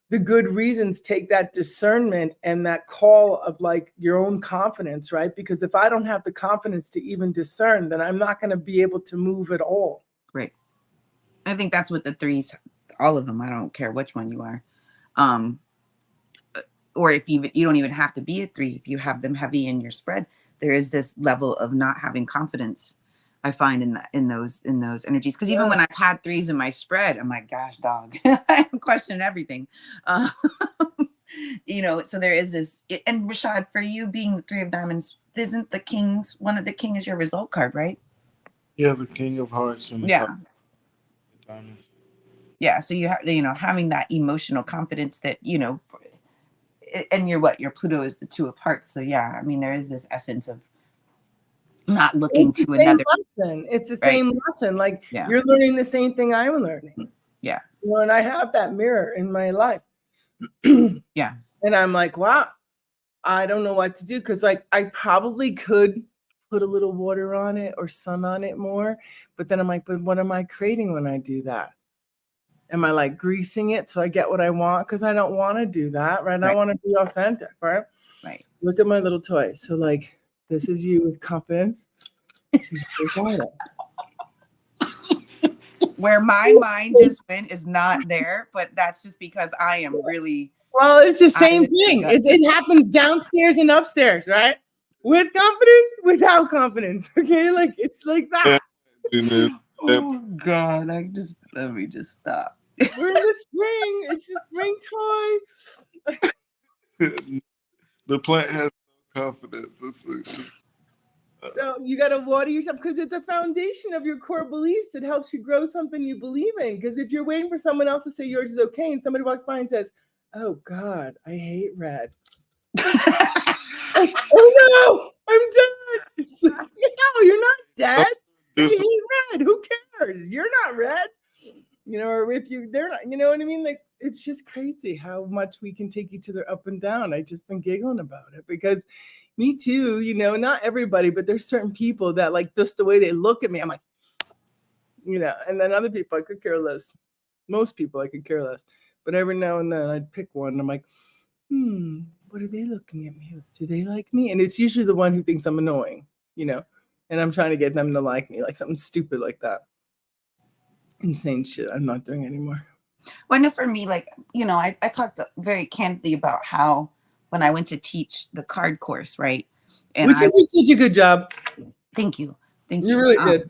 the good reasons take that discernment and that call of like your own confidence, right? Because if I don't have the confidence to even discern, then I'm not going to be able to move at all. Right. I think that's what the threes, all of them, I don't care which one you are. Or if you don't even have to be a 3, if you have them heavy in your spread, there is this level of not having confidence, I find in those energies. Because even when I've had 3s in my spread, I'm like, gosh, dog, I'm questioning everything. So there is this. And Rashad, for you being the 3 of diamonds, isn't the king's one of the king is your result card, right? Yeah, the king of hearts and the Yeah. top of diamonds. Yeah. So you have, having that emotional confidence that, and your Pluto is the 2 of hearts. So yeah, I mean, there is this essence of not looking to another lesson. It's the same lesson. Like you're learning the same thing I'm learning. Yeah. And I have that mirror in my life. Yeah. And I'm like, wow, I don't know what to do. Cause like I probably could put a little water on it or sun on it more. But then I'm like, but what am I creating when I do that? Am I like greasing it so I get what I want? Because I don't want to do that, right? I want to be authentic, right? Right. Look at my little toy. So like, this is you with confidence. This is your Where my mind just went is not there, but that's just because I am really. Well, it's the same thing. It happens downstairs and upstairs, right? With confidence, without confidence. Okay, like it's like that. Oh God! Let me just stop. We're in the spring. It's a spring toy. The plant has no confidence. So you got to water yourself because it's a foundation of your core beliefs that helps you grow something you believe in. Because if you're waiting for someone else to say yours is okay and somebody walks by and says, oh God, I hate red. Like, oh no, I'm dead. It's like, no, you're not dead. I hate red. Who cares? You're not red. Or if they're not, you know what I mean? Like, it's just crazy how much we can take each other up and down. I just been giggling about it because me too, not everybody, but there's certain people that like just the way they look at me, I'm like, and then other people I could care less. Most people I could care less. But every now and then I'd pick one and I'm like, what are they looking at me? Do they like me? And it's usually the one who thinks I'm annoying, and I'm trying to get them to like me, like something stupid like that. Insane shit I'm not doing anymore. Well, I know for me, like, I talked very candidly about how when I went to teach the card course, right? And Which you did such a good job. Thank you. You really did.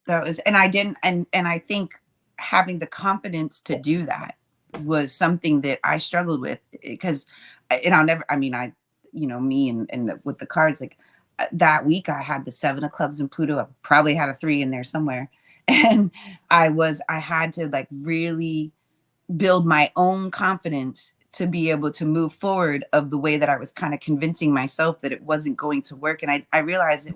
That was, and I didn't, and I think having the confidence to do that was something that I struggled with because, and I'll never, I mean, me and with the cards, like that week I had the 7 of clubs and Pluto. I probably had a 3 in there somewhere. And I had to like really build my own confidence to be able to move forward of the way that I was kind of convincing myself that it wasn't going to work. And I realized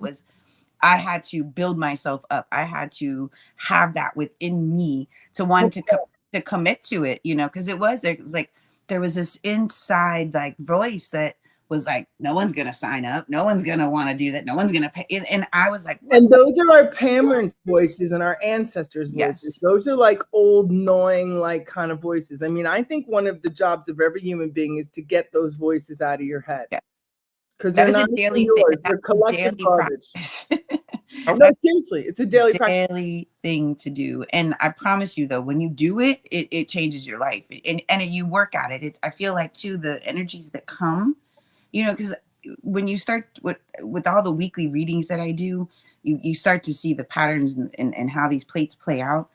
I had to build myself up. I had to have that within me to want to commit to it, because it was like, there was this inside like voice that was like, no one's going to sign up. No one's going to want to do that. No one's going to pay. And I was like, and those are our parents' voices and our ancestors' voices. Yes. Those are like old, gnawing, like kind of voices. I mean, I think one of the jobs of every human being is to get those voices out of your head. Yeah. Because they're not daily yours. They're collective garbage. No, seriously, it's a daily thing to do. And I promise you, though, when you do it, it changes your life. And you work at it. I feel like, too, the energies that come, because when you start with all the weekly readings that I do, you start to see the patterns and how these plates play out.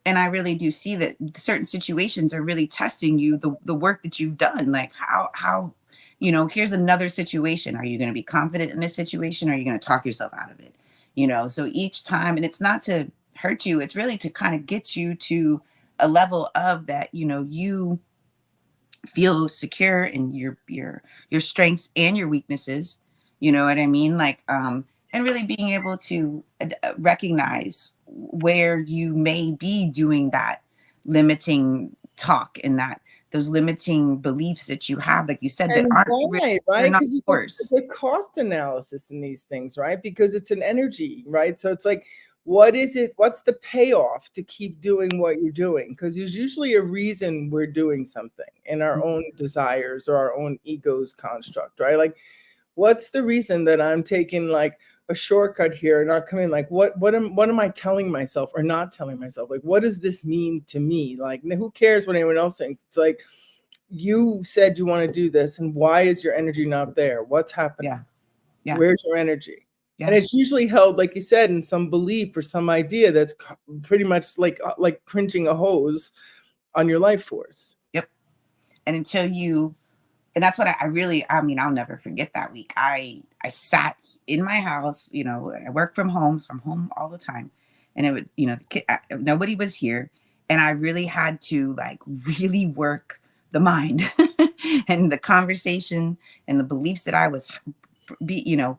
And I really do see that certain situations are really testing you, the work that you've done. Like how, here's another situation. Are you going to be confident in this situation? Or are you going to talk yourself out of it? So each time, and it's not to hurt you, it's really to kind of get you to a level of that, you feel secure in your strengths and your weaknesses. You know what I mean? Like, and really being able to recognize where you may be doing that limiting talk and that those limiting beliefs that you have, like you said, that And aren't really, why, they're right? not Because yours. it's a cost analysis in these things, right? Because it's an energy, right? So it's like, what is it? What's the payoff to keep doing what you're doing? Because there's usually a reason we're doing something in our own desires or our own ego's construct, right? Like, what's the reason that I'm taking like a shortcut here and not coming, like what am I telling myself or not telling myself? Like, what does this mean to me? Like, who cares what anyone else thinks? It's like, you said you want to do this, and why is your energy not there? What's happening? Yeah. Yeah. Where's your energy? Yeah. And it's usually held, like you said, in some belief or some idea that's pretty much like cringing a hose on your life force. Yep. And until you, and that's what I really, I mean, I'll never forget that week. I sat in my house, I work from home, so I'm home all the time. And it would, nobody was here. And I really had to like really work the mind and the conversation and the beliefs that I was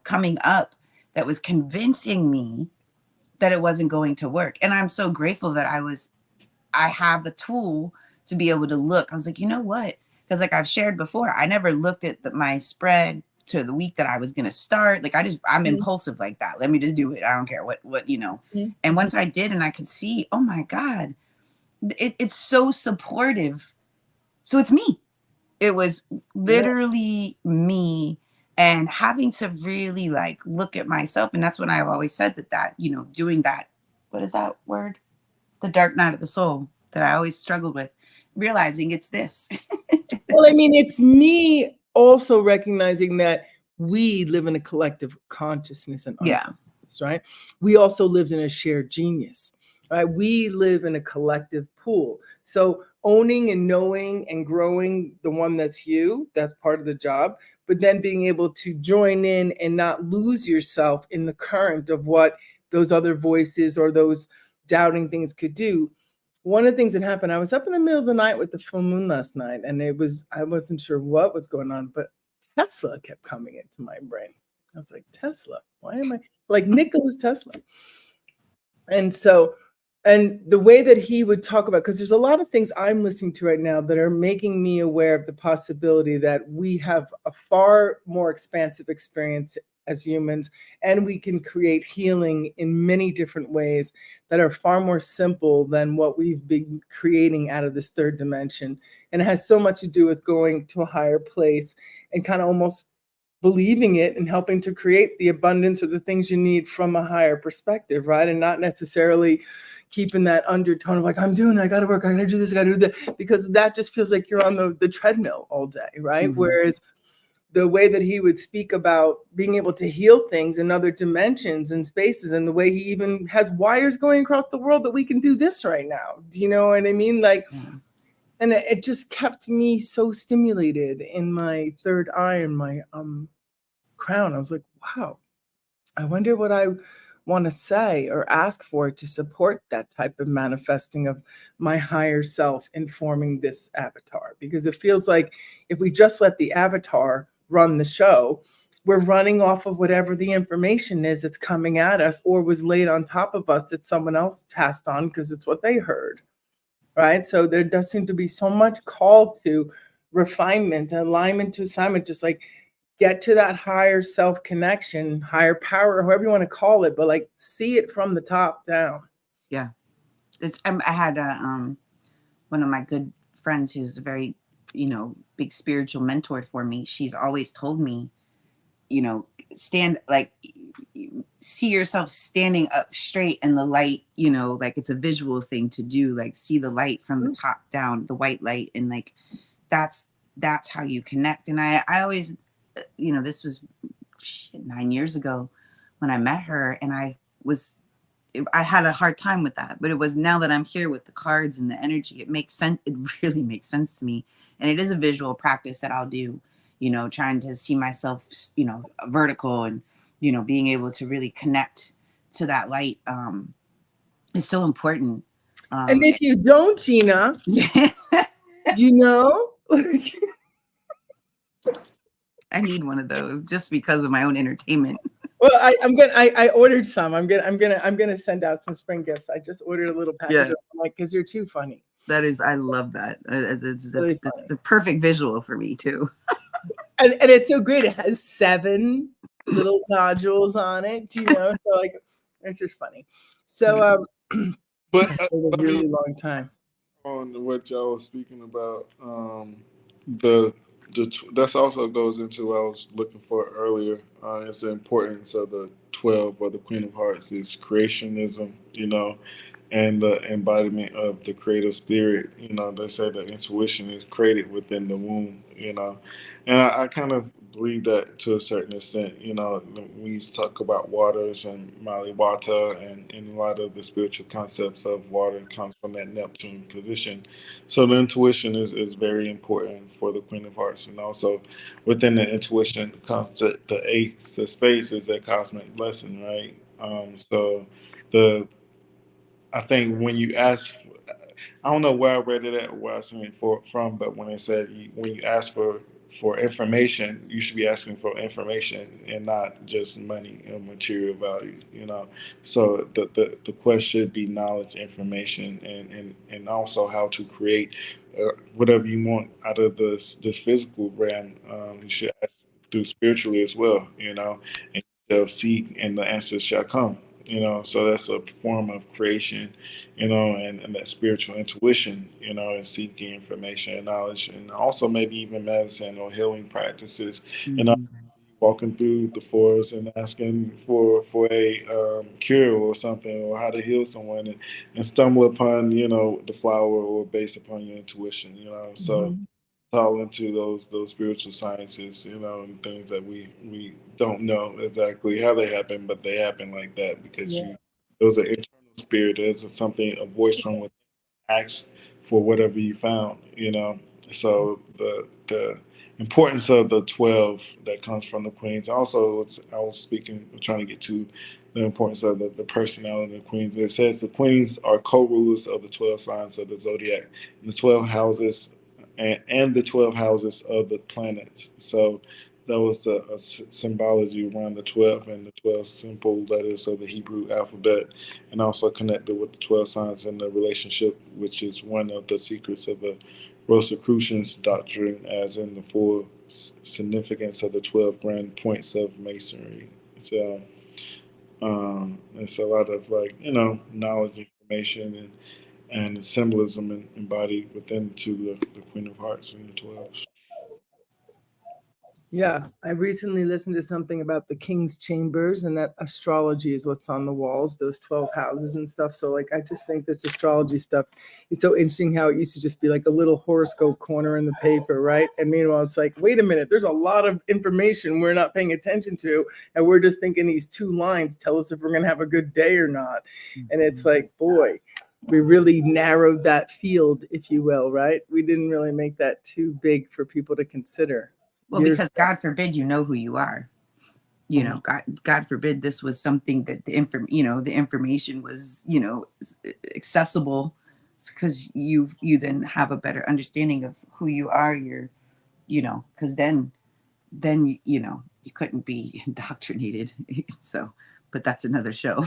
coming up that was convincing me that it wasn't going to work. And I'm so grateful that I have the tool to be able to look. I was like, you know what? Because like I've shared before, I never looked at my spread to the week that I was going to start. Like I'm impulsive like that. Let me just do it. I don't care what. And once I did, and I could see, oh my God, it's so supportive. So it's me. It was literally me, and having to really like look at myself. And that's when I've always said that, doing that, what is that word? The dark night of the soul that I always struggled with, realizing it's this. Well, I mean, it's me also recognizing that we live in a collective consciousness and unconsciousness, right? We also lived in a shared genius, right? We live in a collective pool. So owning and knowing and growing the one that's you, that's part of the job. But then being able to join in and not lose yourself in the current of what those other voices or those doubting things could do. One of the things that happened, I was up in the middle of the night with the full moon last night, and I wasn't sure what was going on, but Tesla kept coming into my brain. I was like, Tesla, why am I like Nicholas Tesla? And so, and the way that he would talk about, because there's a lot of things I'm listening to right now that are making me aware of the possibility that we have a far more expansive experience as humans, and we can create healing in many different ways that are far more simple than what we've been creating out of this third dimension. And it has so much to do with going to a higher place and kind of almost believing it and helping to create the abundance or the things you need from a higher perspective, right? And not necessarily keeping that undertone of like, I got to work, I got to do this, I got to do that, because that just feels like you're on the treadmill all day, right? Mm-hmm. Whereas the way that he would speak about being able to heal things in other dimensions and spaces, and the way he even has wires going across the world that we can do this right now. Do you know what I mean? Like, and it just kept me so stimulated in my third eye and my crown. I was like, wow, I wonder what I want to say or ask for to support that type of manifesting of my higher self informing this avatar. Because it feels like if we just let the avatar run the show, we're running off of whatever the information is that's coming at us or was laid on top of us that someone else passed on because it's what they heard, right? So there does seem to be so much call to refinement and alignment to assignment, just like get to that higher self connection, higher power, however you want to call it, but like see it from the top down. Yeah. I had one of my good friends who's a very, big spiritual mentor for me. She's always told me, stand, like, see yourself standing up straight in the light, like it's a visual thing to do, like see the light from the top down, the white light. And like, that's how you connect. And I always, this was 9 years ago when I met her, and I was I had a hard time with that, but it was now that I'm here with the cards and the energy, it makes sense. It really makes sense to me. And it is a visual practice that I'll do, you know, trying to see myself, you know, vertical and, you know, being able to really connect to that light is so important. And if you don't, Gina, you know, like, I need one of those just because of my own entertainment. well, I ordered some. I'm gonna send out some spring gifts. I just ordered a little package. Yeah. Like, because you're too funny. That is, I love that. It's Really it's a perfect visual for me too. And it's so great. It has 7 little nodules on it, you know. So like, it's just funny. So But for a really long time. On what y'all was speaking about, the that's also goes into what I was looking for earlier. It's the importance of the 12 or the Queen of Hearts is creationism, you know, and the embodiment of the creative spirit. You know, they say that intuition is created within the womb, you know, and I kind of believe that to a certain extent. You know, we talk about waters and Mali Wata, and a lot of the spiritual concepts of water comes from that Neptune position. So the intuition is very important for the Queen of Hearts, and also within the intuition comes the ace of space is that cosmic blessing, right? So the I think when you ask, I don't know where I read it at or where I seen it from, but when it said when you ask for information, you should be asking for information and not just money and material value. You know, so the quest should be knowledge, information, and also how to create whatever you want out of this physical realm. You should ask through spiritually as well. You know, and you shall seek, and the answers shall come. You know, so that's a form of creation, you know, and that spiritual intuition, you know, and seeking information and knowledge, and also maybe even medicine or healing practices, you know, walking through the forest and asking for a cure or something, or how to heal someone, and stumble upon, you know, the flower, or based upon your intuition, you know. So all into those spiritual sciences, you know, and things that we don't know exactly how they happen, but they happen like that because Yeah. you those are internal spirit. There's something, a voice from within asks for whatever you found, you know. So the importance of the 12 that comes from the queens. Also, I was speaking, trying to get to the importance of the personality of the queens. It says the queens are co-rulers of the 12 signs of the zodiac, and the 12 houses and the 12 houses of the planets. So that was the symbology around the 12 and the 12 simple letters of the Hebrew alphabet, and also connected with the 12 signs and the relationship, which is one of the secrets of the Rosicrucians doctrine, as in the full significance of the 12 grand points of masonry. So it's a lot of, like, you know, knowledge, information, and symbolism embodied within to the Queen of Hearts and the 12. Yeah, I recently listened to something about the king's chambers, and that astrology is what's on the walls, those 12 houses and stuff. So like, I just think this astrology stuff is so interesting, how it used to just be like a little horoscope corner in the paper, right? And meanwhile, it's like, wait a minute, there's a lot of information we're not paying attention to, and we're just thinking these 2 lines tell us if we're going to have a good day or not. And it's like, boy, we really narrowed that field, if you will, right? We didn't really make that too big for people to consider. Well, because God forbid you know who you are. You know, God forbid this was something that the information was, you know, accessible, because you then have a better understanding of who you are. You're, you know, because then you know, you couldn't be indoctrinated. So, but that's another show.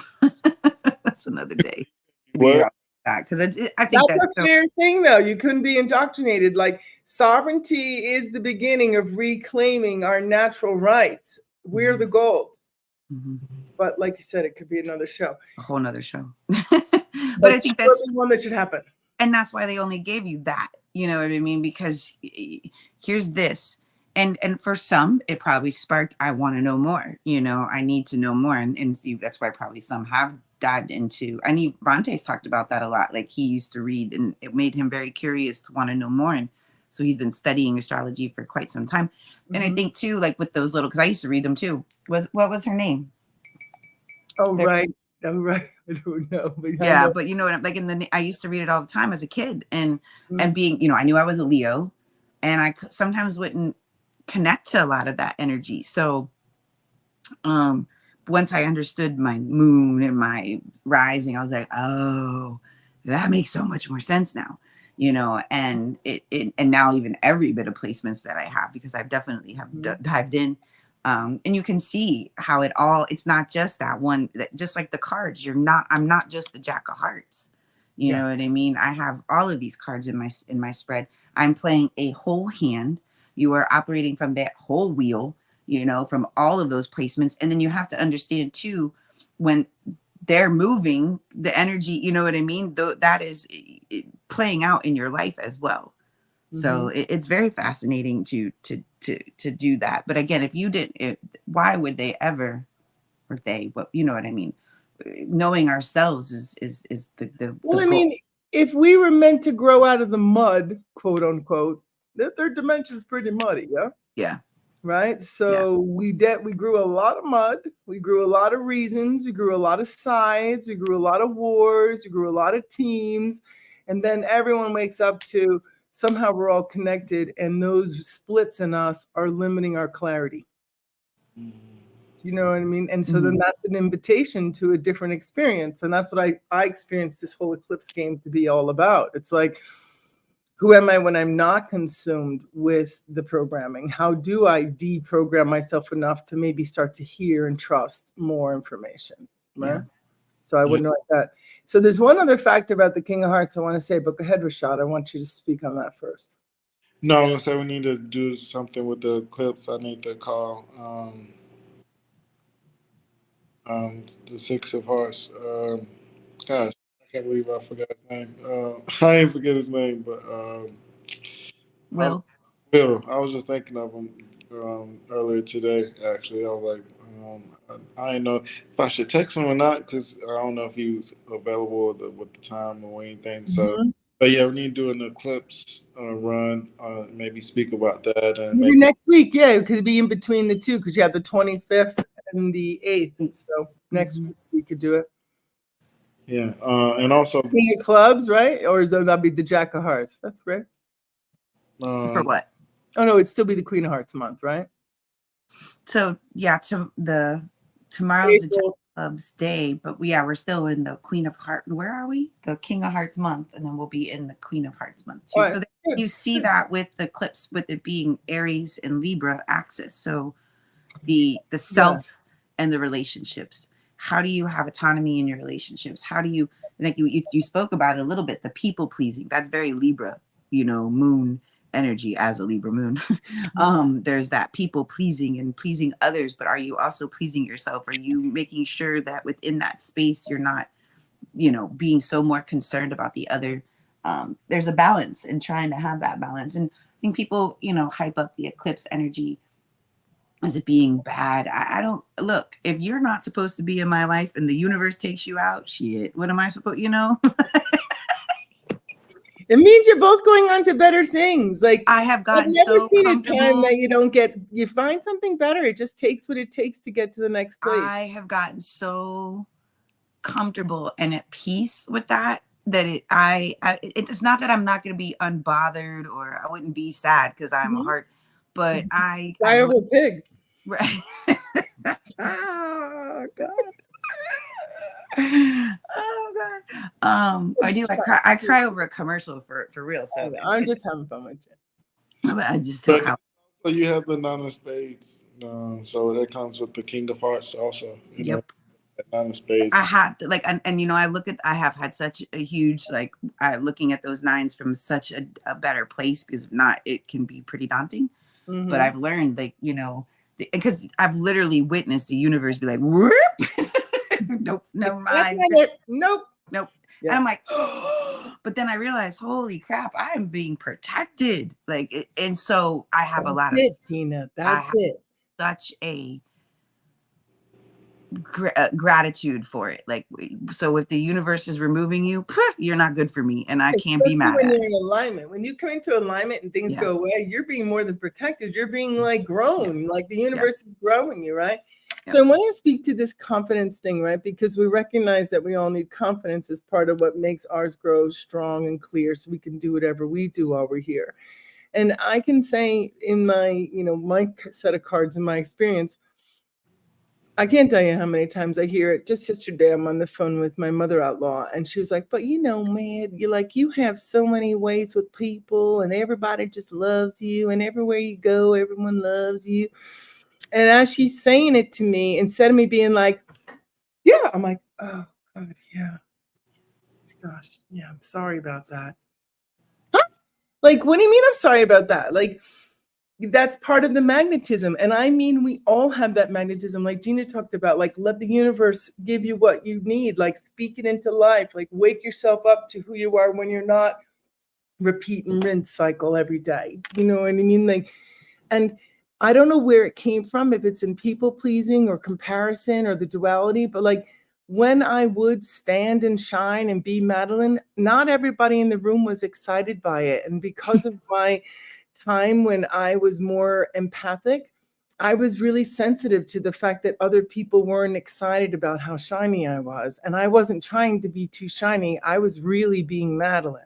That's another day. What? Because I think That's a fair thing, though. You couldn't be indoctrinated. Like, sovereignty is the beginning of reclaiming our natural rights. We're the gold. But like you said, it could be another show. A whole nother show. But I think that's one that should happen. And that's why they only gave you that. You know what I mean? Because here's this. And for some, it probably sparked, I want to know more. You know, I need to know more. And see, that's why probably some have dived into, I need Vante's talked about that a lot. Like, he used to read, and it made him very curious to want to know more. And so he's been studying astrology for quite some time. And I think too, like with those little, because I used to read them too. What was her name? Oh, right. Oh, right. I don't know, but I Yeah, know. but you know what? Like I used to read it all the time as a kid, and Mm. being, I knew I was a Leo, and sometimes wouldn't connect to a lot of that energy. So, once I understood my moon and my rising, I was like, oh, that makes so much more sense now, and and now even every bit of placements that I have, because I've definitely have dived in. And you can see how it's not just that one, that just like the cards, I'm not just the Jack of Hearts. You know what I mean? I have all of these cards in my spread. I'm playing a whole hand. You are operating from that whole wheel, from all of those placements. And then you have to understand too, when they're moving, the energy, you know what I mean? That is playing out in your life as well. So it's very fascinating to do that. But again, if you didn't, why would they ever, or they, but you know what I mean? Knowing ourselves is the Well, I goal. mean, if we were meant to grow out of the mud, quote unquote, the third dimension is pretty muddy, yeah? Yeah. Right? So we grew a lot of mud, we grew a lot of reasons, we grew a lot of sides, we grew a lot of wars, we grew a lot of teams, and then everyone wakes up to somehow we're all connected, and those splits in us are limiting our clarity. Do you know what I mean? And so then that's an invitation to a different experience. And that's what I experienced this whole eclipse game to be all about. It's like, who am I when I'm not consumed with the programming? How do I deprogram myself enough to maybe start to hear and trust more information? Right? Yeah. So I would know like that. So there's one other factor about the King of Hearts I want to say, but go ahead, Rashad. I want you to speak on that first. No, I'm gonna say we need to do something with the eclipse. I need to call the Six of Hearts. Gosh, I can't believe I forgot his name. I ain't forget his name, but Will. Bill. I was just thinking of him earlier today. Actually, I was like, I didn't know if I should text him or not, because I don't know if he was available with the time or anything. So, but yeah, we need to do an eclipse run. Maybe speak about that, and maybe next week. Yeah, it could be in between the two, because you have the 25th and the 8th. So next week we could do it. Yeah, and also King of Clubs, right? Or is that be the Jack of Hearts? That's great. For what? Oh no, it'd still be the Queen of Hearts month, right? So yeah, tomorrow's the Jack of Clubs day, but we're still in the Queen of Hearts. Where are we? The King of Hearts month, and then we'll be in the Queen of Hearts month too. Right. So you see that with the eclipse, with it being Aries and Libra axis. So the self and the relationships. How do you have autonomy in your relationships? How do you, like you spoke about it a little bit, the people pleasing? That's very Libra, moon energy as a Libra moon. There's that people pleasing and pleasing others, but are you also pleasing yourself? Are you making sure that within that space you're not, being so more concerned about the other? There's a balance in trying to have that balance. And I think people, hype up the eclipse energy as it being bad. I don't look, if you're not supposed to be in my life and the universe takes you out, shit, what am I supposed, It means you're both going on to better things. Like, I have gotten so comfortable. Time that you find something better. It just takes what it takes to get to the next place. I have gotten so comfortable and at peace with that it's not that I'm not going to be unbothered, or I wouldn't be sad because I'm a heart, but I over a pig. Right. Oh God. Oh God. I do. I cry over a commercial for real. So I'm just having fun with you. I just so you have the Nine of Spades. So that comes with the King of Hearts also. Yep. Nine of Spades. I have to and I have had such a huge looking at those nines from such a better place, because if not, it can be pretty daunting. But I've learned because I've literally witnessed the universe be like, whoop. Nope, never mind. Nope. Yeah. And I'm like, oh. But then I realized, holy crap, I am being protected. And so I have a lot of Tina. That's it. Such a gratitude for it. So if the universe is removing you, you're not good for me, and I can't be mad when at you're in alignment. When you come into alignment and things go away, you're being more than protected. You're being grown. Like the universe is growing you, right? So I want to speak to this confidence thing, right? Because we recognize that we all need confidence as part of what makes ours grow strong and clear so we can do whatever we do while we're here. And I can say in my, my set of cards in my experience, I can't tell you how many times I hear it. Just yesterday, I'm on the phone with my mother-in-law, and she was like, but man, you have so many ways with people, and everybody just loves you, and everywhere you go, everyone loves you. And as she's saying it to me, instead of me being like, yeah, I'm like, oh, God, yeah. Gosh, yeah, I'm sorry about that. Huh? Like, what do you mean I'm sorry about that? Like, that's part of the magnetism. And I mean, we all have that magnetism. Like Gina talked about, like, let the universe give you what you need, like speak it into life, like wake yourself up to who you are when you're not repeat and rinse cycle every day. You know what I mean? Like, and I don't know where it came from, if it's in people pleasing or comparison or the duality, but like when I would stand and shine and be Madeline, not everybody in the room was excited by it. And because of my time when I was more empathic, I was really sensitive to the fact that other people weren't excited about how shiny I was. And I wasn't trying to be too shiny. I was really being Madeline.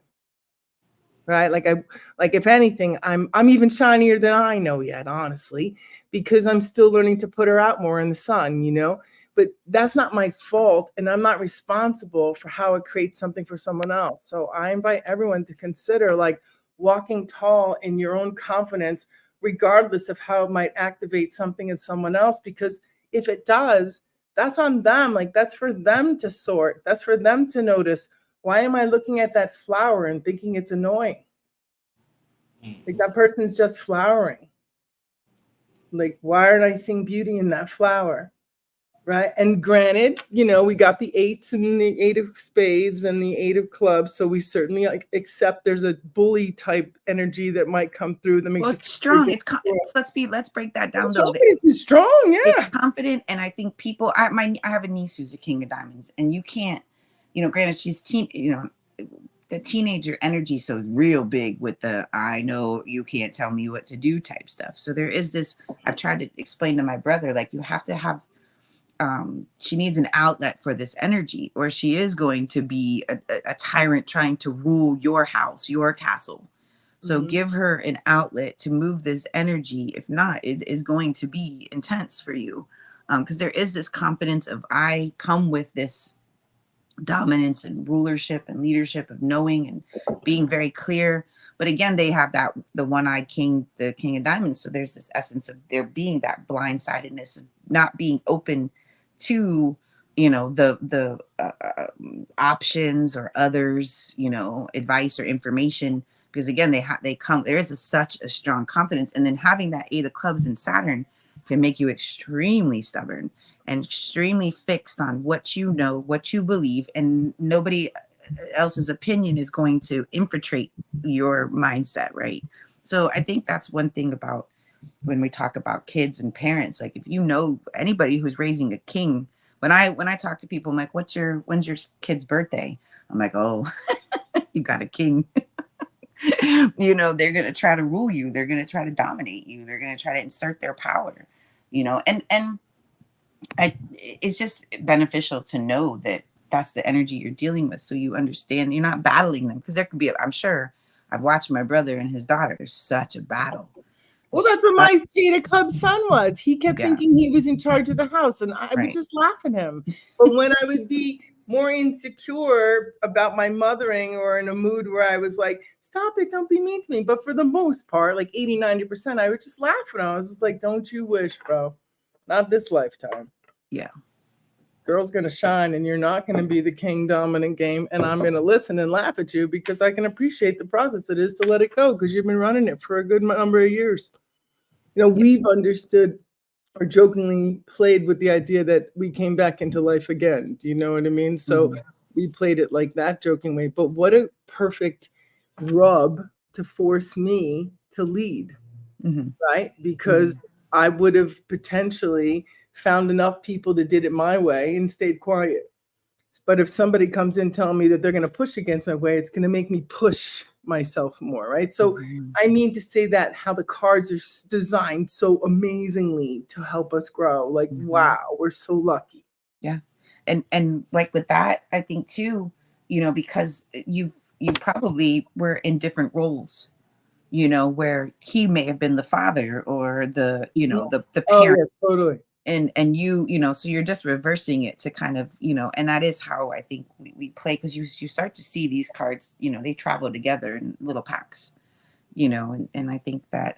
Right? Like if anything, I'm even shinier than I know yet, honestly, because I'm still learning to put her out more in the sun, but that's not my fault. And I'm not responsible for how it creates something for someone else. So I invite everyone to consider like walking tall in your own confidence, regardless of how it might activate something in someone else, because if it does, that's on them. Like that's for them to sort. That's for them to notice. Why am I looking at that flower and thinking it's annoying? Like that person's just flowering. Like, why aren't I seeing beauty in that flower? Right. And granted, we got the 8s and the 8 of spades and the 8 of clubs. So we certainly accept there's a bully type energy that might come through that makes it's strong. Let's break that down though. It's strong, yeah. It's confident, and I think people. I have a niece who's a king of diamonds, and you can't, granted she's the teenager energy so real big with the I know you can't tell me what to do type stuff. So there is this. I've tried to explain to my brother, like you have to have. She needs an outlet for this energy, or she is going to be a tyrant trying to rule your house, your castle. So give her an outlet to move this energy. If not, it is going to be intense for you, because there is this confidence of I come with this dominance and rulership and leadership of knowing and being very clear. But again, they have that the one-eyed king, the king of diamonds. So there's this essence of there being that blindsidedness of not being open to the options or others advice or information, because again they come there is such a strong confidence. And then having that 8 of clubs in Saturn can make you extremely stubborn and extremely fixed on what you know, what you believe, and nobody else's opinion is going to infiltrate your mindset, right? So I think that's one thing about when we talk about kids and parents. Like if anybody who's raising a king, when I talk to people, I'm like, when's your kid's birthday? I'm like, oh, you got a king. They're gonna try to rule you, they're gonna try to dominate you, they're gonna try to insert their power, and it's just beneficial to know that that's the energy you're dealing with, so you understand you're not battling them, because there could be I'm sure I've watched my brother and his daughter. There's such a battle. Well, that's what my 8 of clubs son was. He kept thinking he was in charge of the house, and I would just laugh at him. But when I would be more insecure about my mothering or in a mood where I was like, stop it, don't be mean to me. But for the most part, like 80-90%, I would just laugh at him. I was just like, don't you wish, bro? Not this lifetime. Yeah. Girl's going to shine, and you're not going to be the king dominant game. And I'm going to listen and laugh at you because I can appreciate the process it is to let it go, because you've been running it for a good number of years. We've understood or jokingly played with the idea that we came back into life again. Do you know what I mean? So we played it like that jokingly. But what a perfect rub to force me to lead, right? Because I would have potentially found enough people that did it my way and stayed quiet. But if somebody comes in telling me that they're going to push against my way, it's going to make me push myself more, right? So Mhm. I mean to say that how the cards are designed so amazingly to help us grow. Like, Mhm. wow, we're so lucky. Yeah. And like with that, I think too, because you probably were in different roles, where he may have been the father or Yeah. the Oh parent, yeah, totally. and so you're just reversing it to kind of, and that is how I think we play, because you start to see these cards, they travel together in little packs, and I think that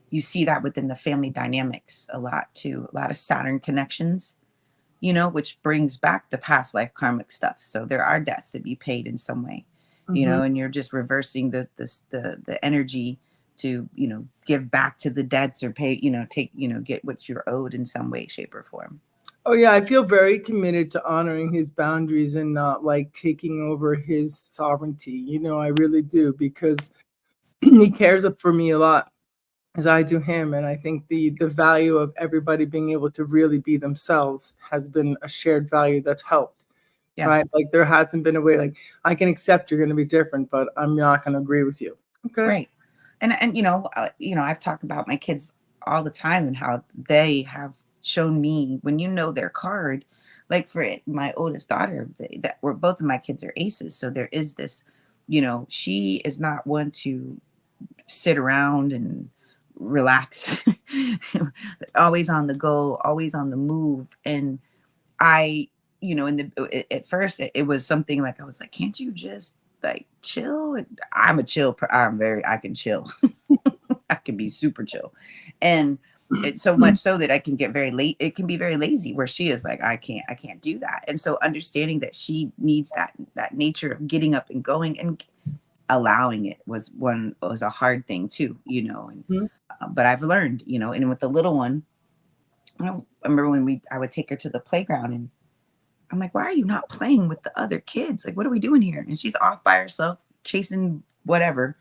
you see that within the family dynamics a lot too, a lot of Saturn connections, which brings back the past life karmic stuff. So there are debts to be paid in some way, Mhm. and you're just reversing the energy to, give back to the debts, or pay, take, get what you're owed in some way, shape, or form. Oh yeah, I feel very committed to honoring his boundaries and not like taking over his sovereignty. I really do, because he cares up for me a lot as I do him. And I think the value of everybody being able to really be themselves has been a shared value that's helped. Yeah. Right? Like there hasn't been a way like I can accept you're going to be different, but I'm not going to agree with you. Okay. Right. And I've talked about my kids all the time, and how they have shown me, when their card, like for my oldest daughter, that were both of my kids are aces. So there is this, she is not one to sit around and relax. Always on the go, always on the move. And I, at first it was something like, I was like, can't you just like chill? And I'm a chill. I can chill. I can be super chill. And it's so much so that I can get very late. It can be very lazy, where she is like, I can't do that. And so understanding that she needs that nature of getting up and going, and allowing it was a hard thing too, and Mhm. but I've learned, and with the little one, I remember when I would take her to the playground, and I'm like, why are you not playing with the other kids? Like, what are we doing here? And she's off by herself, chasing whatever.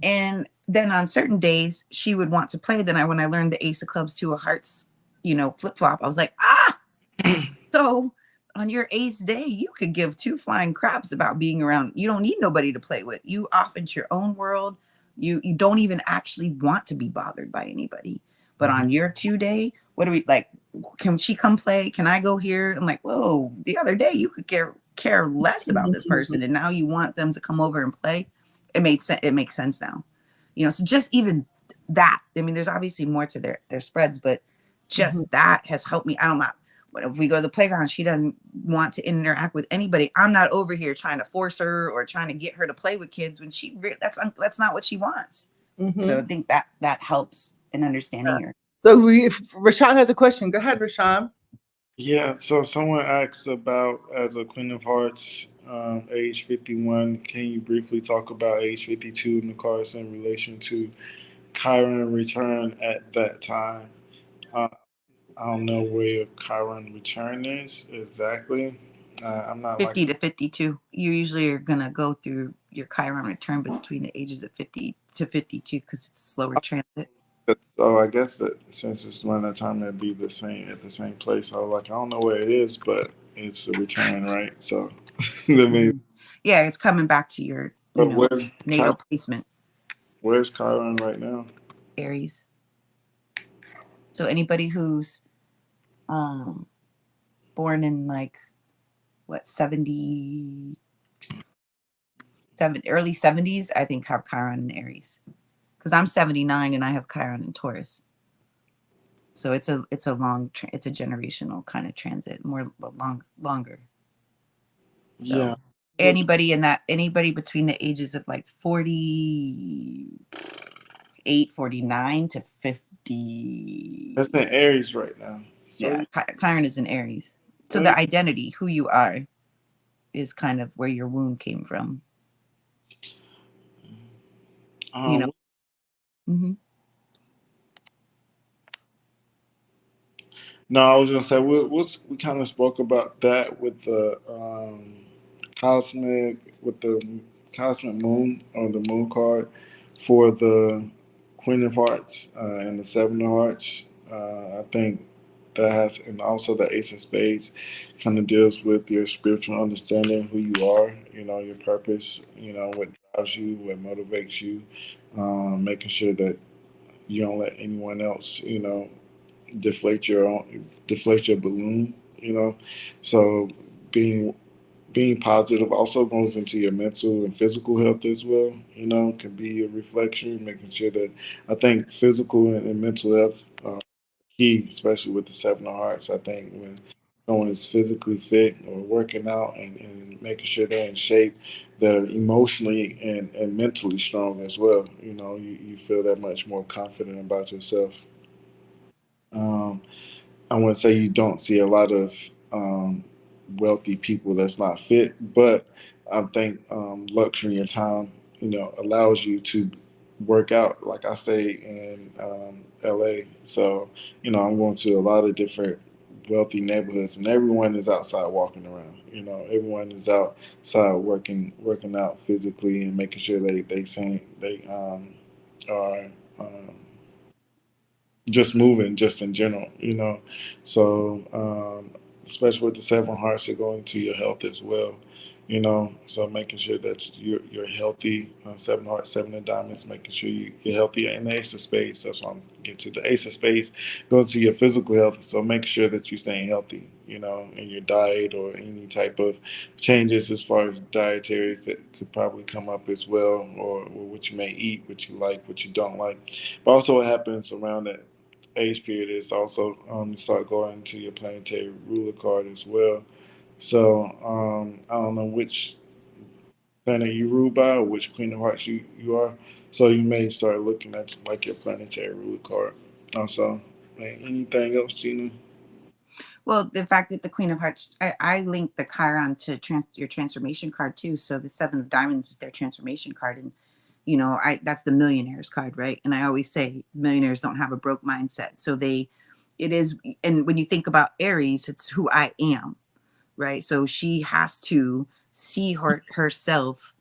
And then on certain days, she would want to play. Then when I learned the Ace of Clubs, Two of Hearts, flip flop, I was like, ah. So on your ace day, you could give two flying craps about being around. You don't need nobody to play with. You off into your own world. You don't even actually want to be bothered by anybody. But on your 2 day, what do we like? Can she come play? Can I go here? I'm like, whoa, the other day you could care less about this person, and now you want them to come over and play. It made sense. It makes sense now. So just even that, I mean, there's obviously more to their spreads, but Mhm. just that has helped me. I don't know. But if we go to the playground, she doesn't want to interact with anybody. I'm not over here trying to force her or trying to get her to play with kids when that's not what she wants. So I Mhm. think that helps in understanding her. So Rashawn has a question. Go ahead, Rashawn. Yeah, so someone asked about, as a Queen of Hearts, age 51, can you briefly talk about age 52 in the cards in relation to Chiron return at that time? Uh, I don't know where your Chiron return is exactly. I'm not like 50 to 52. You usually are gonna go through your Chiron return between the ages of 50 to 52, because it's a slower transit. that. So I guess that since it's around that time, that'd be the same at the same place. I was like, I don't know where it is, but it's a return, right? So that means. Mhm. Yeah, it's coming back to your, But where's natal placement, Where's Chiron right now? Aries. So anybody who's um born in like what early 70s, I think have Chiron in Aries, because I'm 79 and I have Chiron in Taurus. So it's a generational kind of transit, more longer. Yeah. So anybody between the ages of like 48, 49 to 50. That's in Aries right now. So Yeah, Chiron is in Aries. So so the identity, who you are, is kind of where your wound came from. You know. um, Hmm. no, I was gonna say we kind of spoke about that with the with the cosmic moon, or the moon card for the Queen of Hearts and the Seven of Hearts. I think that has, and also the Ace of Spades kind of deals with your spiritual understanding, who you are, your purpose, what drives you, what motivates you, making sure that you don't let anyone else, deflate your balloon, So being being positive also goes into your mental and physical health as well. Can be a reflection, making sure that I think physical and mental health key, especially with the Seven of Hearts. I think when someone is physically fit or working out and making sure they're in shape, they're emotionally and mentally strong as well. You feel that much more confident about yourself. Um, I wouldn't say you don't see a lot of wealthy people that's not fit, but I think luxury and time, allows you to work out. Like I stay in LA, so I'm going to a lot of different wealthy neighborhoods, and everyone is outside walking around. Everyone is outside working out physically and making sure they are. Just moving, just in general. So, especially with the Seven Hearts, are going to your health as well. So making sure that you're healthy. Seven Hearts, Seven of Diamonds, making sure you're healthy, and the Ace of Spades. That's what I'm getting to. The Ace of Spades goes to your physical health. So make sure that you're staying healthy. In your diet or any type of changes as far as dietary could probably come up as well, or what you may eat, what you like, what you don't like. But also, what happens around that age period is also start going to your planetary ruler card as well. So I don't know which planet you rule by or which Queen of Hearts you are. So you may start looking at like your planetary ruler card. Also, anything else, Gina? Well, the fact that the Queen of Hearts, I link the Chiron to your transformation card too. So the Seven of Diamonds is their transformation card, and that's the millionaires card, right? And I always say millionaires don't have a broke mindset. So it is, and when you think about Aries, it's who I am, right? So she has to see herself,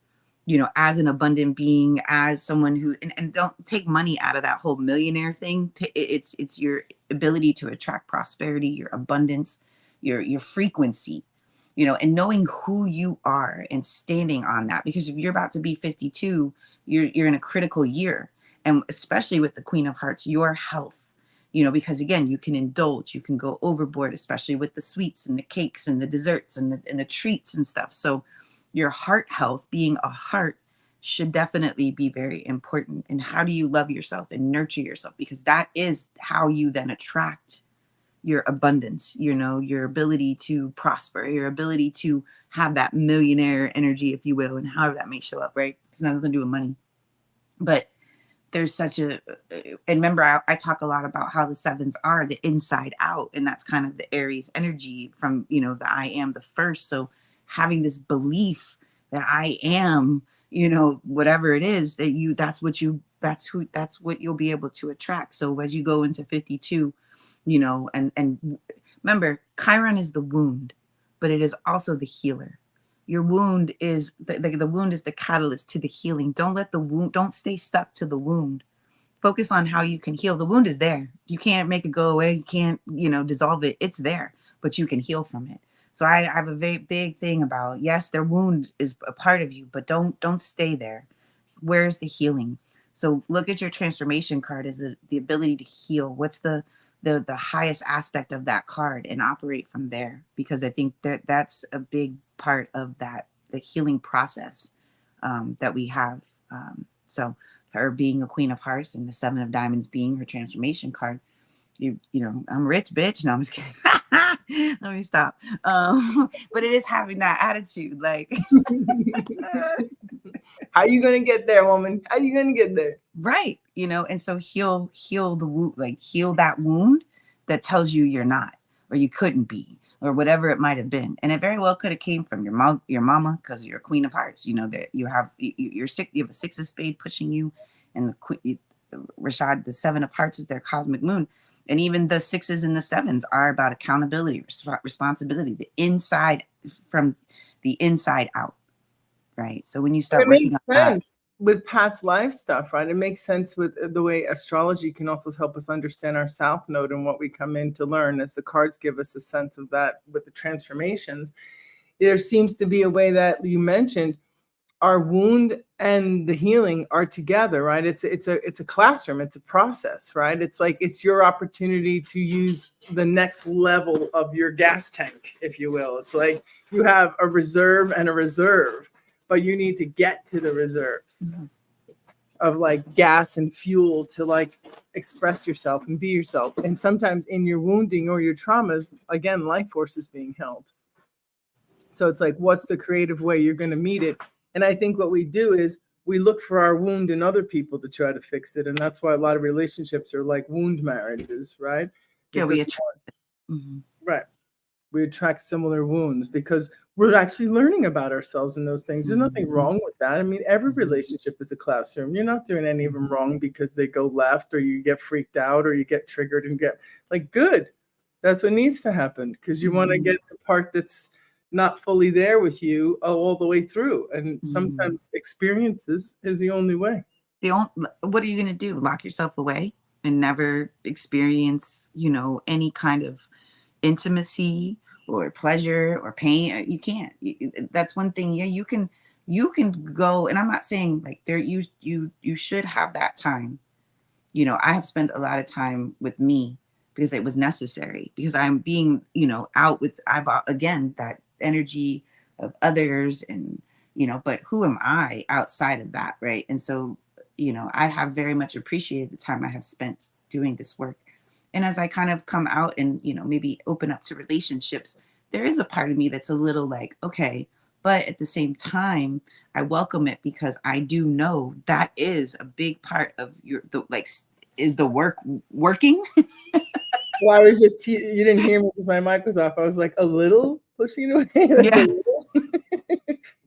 as an abundant being, as someone who, and don't take money out of that whole millionaire thing. It's your ability to attract prosperity, your abundance, your frequency, and knowing who you are and standing on that. Because if you're about to be 52, you're in a critical year, and especially with the Queen of Hearts, your health. Because again, you can indulge, you can go overboard, especially with the sweets and the cakes and the desserts and the treats and stuff. So your heart health, being a heart, should definitely be very important. And how do you love yourself and nurture yourself? Because that is how you then attract your abundance, your ability to prosper, your ability to have that millionaire energy, if you will, and how that may show up, right? It's nothing to do with money. But there's such and remember, I talk a lot about how the sevens are the inside out, and that's kind of the Aries energy from, the I am the first. So having this belief that I am, whatever it is that that's what you'll be able to attract. So as you go into 52, and remember, Chiron is the wound, but it is also the healer. Your wound is the wound is the catalyst to the healing. Don't let the wound, don't stay stuck to the wound. Focus on how you can heal. The wound is there. You can't make it go away. You can't, dissolve it. It's there, but you can heal from it. So I have a very big thing about, yes, their wound is a part of you, but don't stay there. Where's the healing? So look at your transformation card as the ability to heal. What's the highest aspect of that card, and operate from there, because I think that's a big part of the healing process that we have. So her being a Queen of Hearts and the Seven of Diamonds being her transformation card, I'm rich, bitch. No, I'm just kidding. Let me stop. But it is having that attitude, like how you gonna get there, woman? How you gonna get there? Right. And so heal the wound, like heal that wound that tells you you're not, or you couldn't be, or whatever it might have been. And it very well could have came from your mama, because you're a Queen of Hearts, that you have you're sick, you have a Six of Spades pushing you, and Rashad, the Seven of Hearts is their cosmic moon. And even the sixes and the sevens are about accountability, responsibility, from the inside out. Right. So when you start it makes sense. with past life stuff, right? It makes sense with the way astrology can also help us understand our South Node and what we come in to learn, as the cards give us a sense of that with the transformations. There seems to be a way that you mentioned our wound and the healing are together, right? It's a classroom, it's a process, right? It's like it's your opportunity to use the next level of your gas tank, if you will. It's like you have a reserve and a reserve, but you need to get to the reserves of like gas and fuel to like express yourself and be yourself. And sometimes in your wounding or your traumas, again, life force is being held. So it's like, what's the creative way you're going to meet it? And I think what we do is we look for our wound in other people to try to fix it. And that's why a lot of relationships are like wound marriages, right? Yeah, we Because- attract. Mhm. right. We attract similar wounds because we're actually learning about ourselves in those things. There's nothing wrong with that. I mean, every relationship is a classroom. You're not doing any of them wrong because they go left or you get freaked out or you get triggered and get like, good. That's what needs to happen because you want to get the part that's not fully there with you all the way through. And sometimes experiences is the only way. What are you going to do? Lock yourself away and never experience, any kind of intimacy or pleasure or pain? You can't. That's one thing. Yeah, you can go, and I'm not saying like you should have that time. I have spent a lot of time with me because it was necessary, because I'm being, out with, again, that energy of others and, but who am I outside of that, right? And so, I have very much appreciated the time I have spent doing this work. And as I kind of come out and, maybe open up to relationships, there is a part of me that's a little like, okay, but at the same time, I welcome it because I do know that is a big part of is the work working? Well, I was just, you didn't hear me because my mic was off. I was like a little pushing it away. Like Yeah. a little.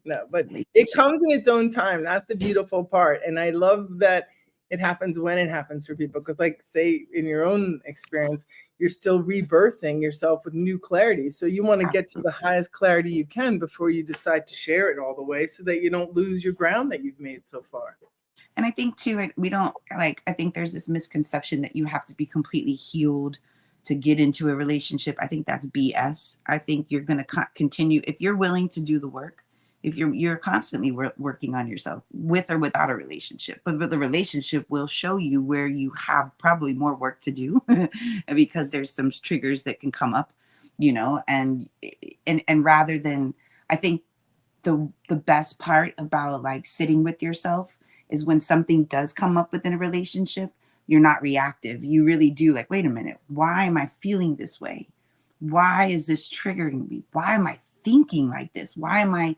No, but it comes in its own time. That's the beautiful part. And I love that it happens when it happens for people. Because like, say in your own experience, you're still rebirthing yourself with new clarity. So you want to get to the highest clarity you can before you decide to share it all the way so that you don't lose your ground that you've made so far. And I think too, we don't I think there's this misconception that you have to be completely healed to get into a relationship. I think that's BS. I think you're going to continue if you're willing to do the work. If you're constantly working on yourself with or without a relationship, but the relationship will show you where you have probably more work to do because there's some triggers that can come up, and rather than, I think the best part about like sitting with yourself is when something does come up within a relationship, you're not reactive. You really do like, wait a minute, why am I feeling this way? Why is this triggering me? Why am I thinking like this? Why am I,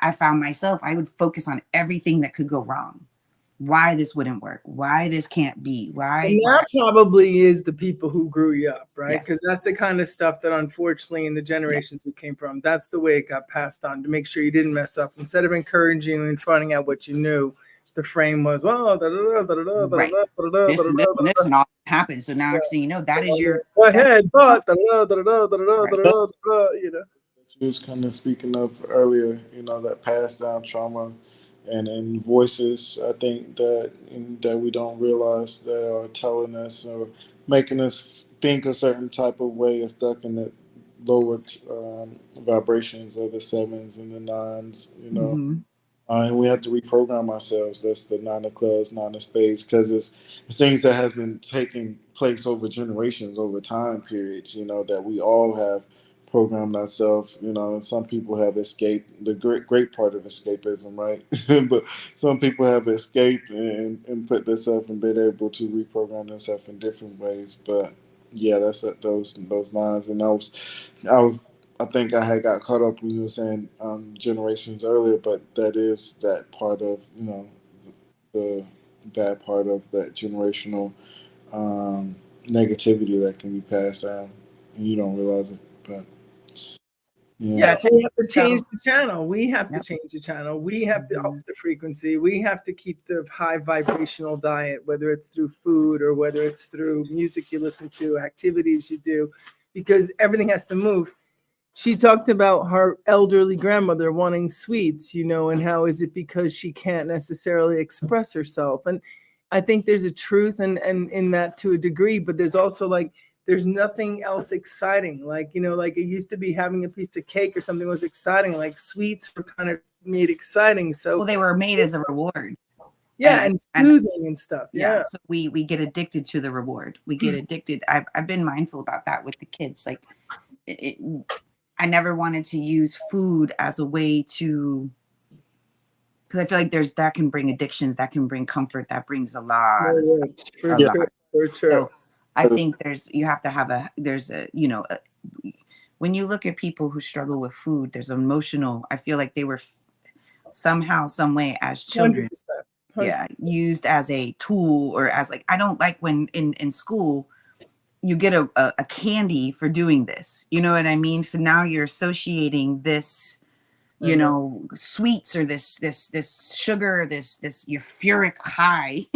I found myself, I would focus on everything that could go wrong. Why this wouldn't work? Why this can't be? Why? And that probably is the people who grew you up, right? Because Yes. that's the kind of stuff that unfortunately in the generations we came from, that's the way it got passed on to make sure you didn't mess up. Instead of encouraging you and finding out what you knew, the frame was, well, Right. This and this and all happens. So now next thing you know, that is your go ahead, but You was kind of speaking of earlier, that passed down trauma and voices, I think that we don't realize that are telling us or making us think a certain type of way or stuck in the lower vibrations of the sevens and the nines, and we have to reprogram ourselves. That's the nine of clubs, nine of spades, because it's things that has been taking place over generations, over time periods, that we all have programmed ourselves. Some people have escaped the great part of escapism, right? But some people have escaped and put themselves and been able to reprogram themselves in different ways. But yeah, that's those lines. And I think I had got caught up when you were saying generations earlier, but that is that part of the bad part of that generational negativity that can be passed down, and you don't realize it. But yeah, so we have to change the channel. We have to Yep. change the channel. We have to up the frequency. We have to keep the high vibrational diet, whether it's through food or whether it's through music you listen to, activities you do, because everything has to move. she talked about her elderly grandmother wanting sweets, and how is it because she can't necessarily express herself. And I think there's a truth and in that to a degree, but there's also like there's nothing else exciting. Like, like it used to be having a piece of cake or something was exciting. Like sweets were kind of made exciting. So Well, they were made as a reward. yeah, and soothing and stuff. Yeah. So we get addicted to the reward. We get addicted. I've been mindful about that with the kids. Like I never wanted to use food as a way to, because I feel like that can bring addictions, that can bring comfort, that brings a lot of stuff. For sure. So I think you have to have when you look at people who struggle with food, there's emotional, I feel like they were somehow, some way as children, 100%. used as a tool or as like, I don't like when in school, you get a candy for doing this, you know what I mean? So now you're associating this, sweets or this sugar, this euphoric high.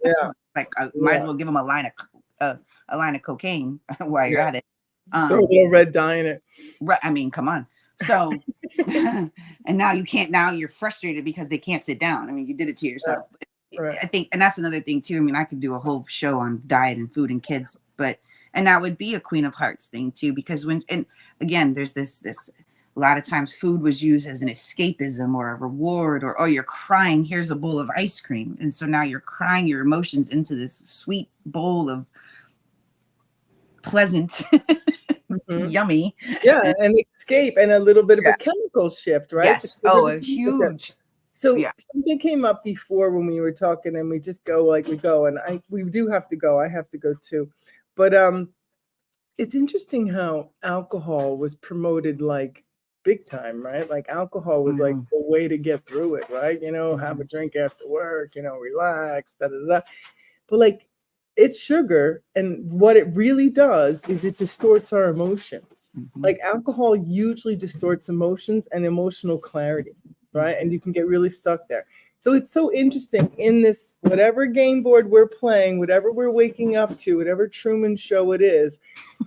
Yeah. Like might as well give them a line of cocaine while you're at it. Throw a little red dye in it. Right. I mean, come on. So, and now you're frustrated because they can't sit down. I mean, you did it to yourself. Right. I think, and that's another thing too. I mean, I could do a whole show on diet and food and kids, and that would be a Queen of Hearts thing too, because again, there's this, a lot of times food was used as an escapism or a reward, or, oh, you're crying, here's a bowl of ice cream. And so now you're crying your emotions into this sweet bowl of pleasant, yummy. Yeah, and escape and a little bit of a chemical shift, right? Yes. Oh, a huge. So something came up before when we were talking, and we just go like we go, and we do have to go. I have to go too. But it's interesting how alcohol was promoted like big time, right? Like alcohol was like the way to get through it, right? Have a drink after work, relax, da da da. But like it's sugar, and what it really does is it distorts our emotions. Like alcohol hugely distorts emotions and emotional clarity, right? And you can get really stuck there. So it's so interesting in this, whatever game board we're playing, whatever we're waking up to, whatever Truman Show it is,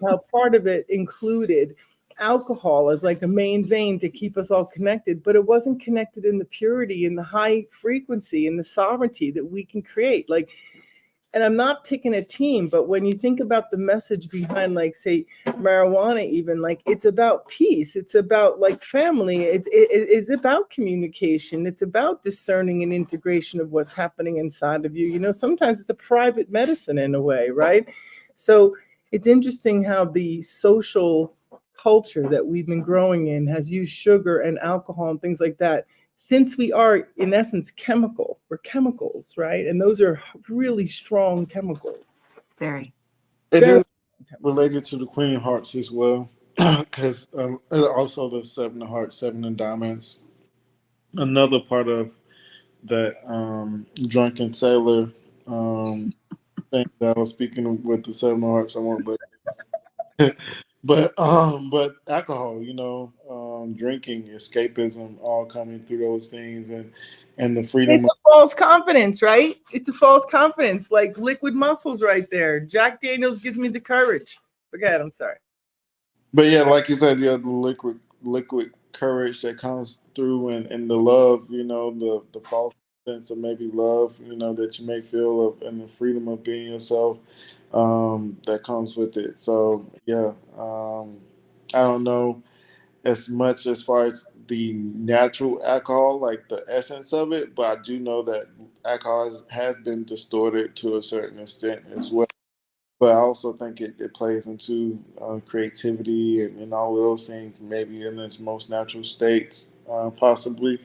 how part of it included alcohol as like a main vein to keep us all connected, but it wasn't connected in the purity and the high frequency and the sovereignty that we can create. Like, and I'm not picking a team, but when you think about the message behind, like, say, marijuana, even, like, it's about peace. It's about, like, family. It is about communication. It's about discerning and integration of what's happening inside of you. Sometimes it's a private medicine in a way, right? So it's interesting how the social culture that we've been growing in has used sugar and alcohol and things like that. Since we are, in essence, we're chemicals, right? And those are really strong chemicals. Very. It is related to the Queen of Hearts as well, because also the Seven of Hearts, Seven of Diamonds. Another part of that drunken sailor thing that I was speaking with the Seven of Hearts. I won't, but alcohol, drinking, escapism, all coming through those things, and the freedom. It's a false confidence, right? It's a false confidence, like liquid muscles right there. Jack Daniels gives me the courage. Forget, I'm sorry. But yeah, like you said, the liquid courage that comes through, and the love, the false sense of maybe love, that you may feel of, and the freedom of being yourself, that comes with it. So yeah, I don't know as much as far as the natural alcohol, like the essence of it, but I do know that alcohol has been distorted to a certain extent as well. But I also think it plays into creativity and all of those things, maybe in its most natural states, possibly.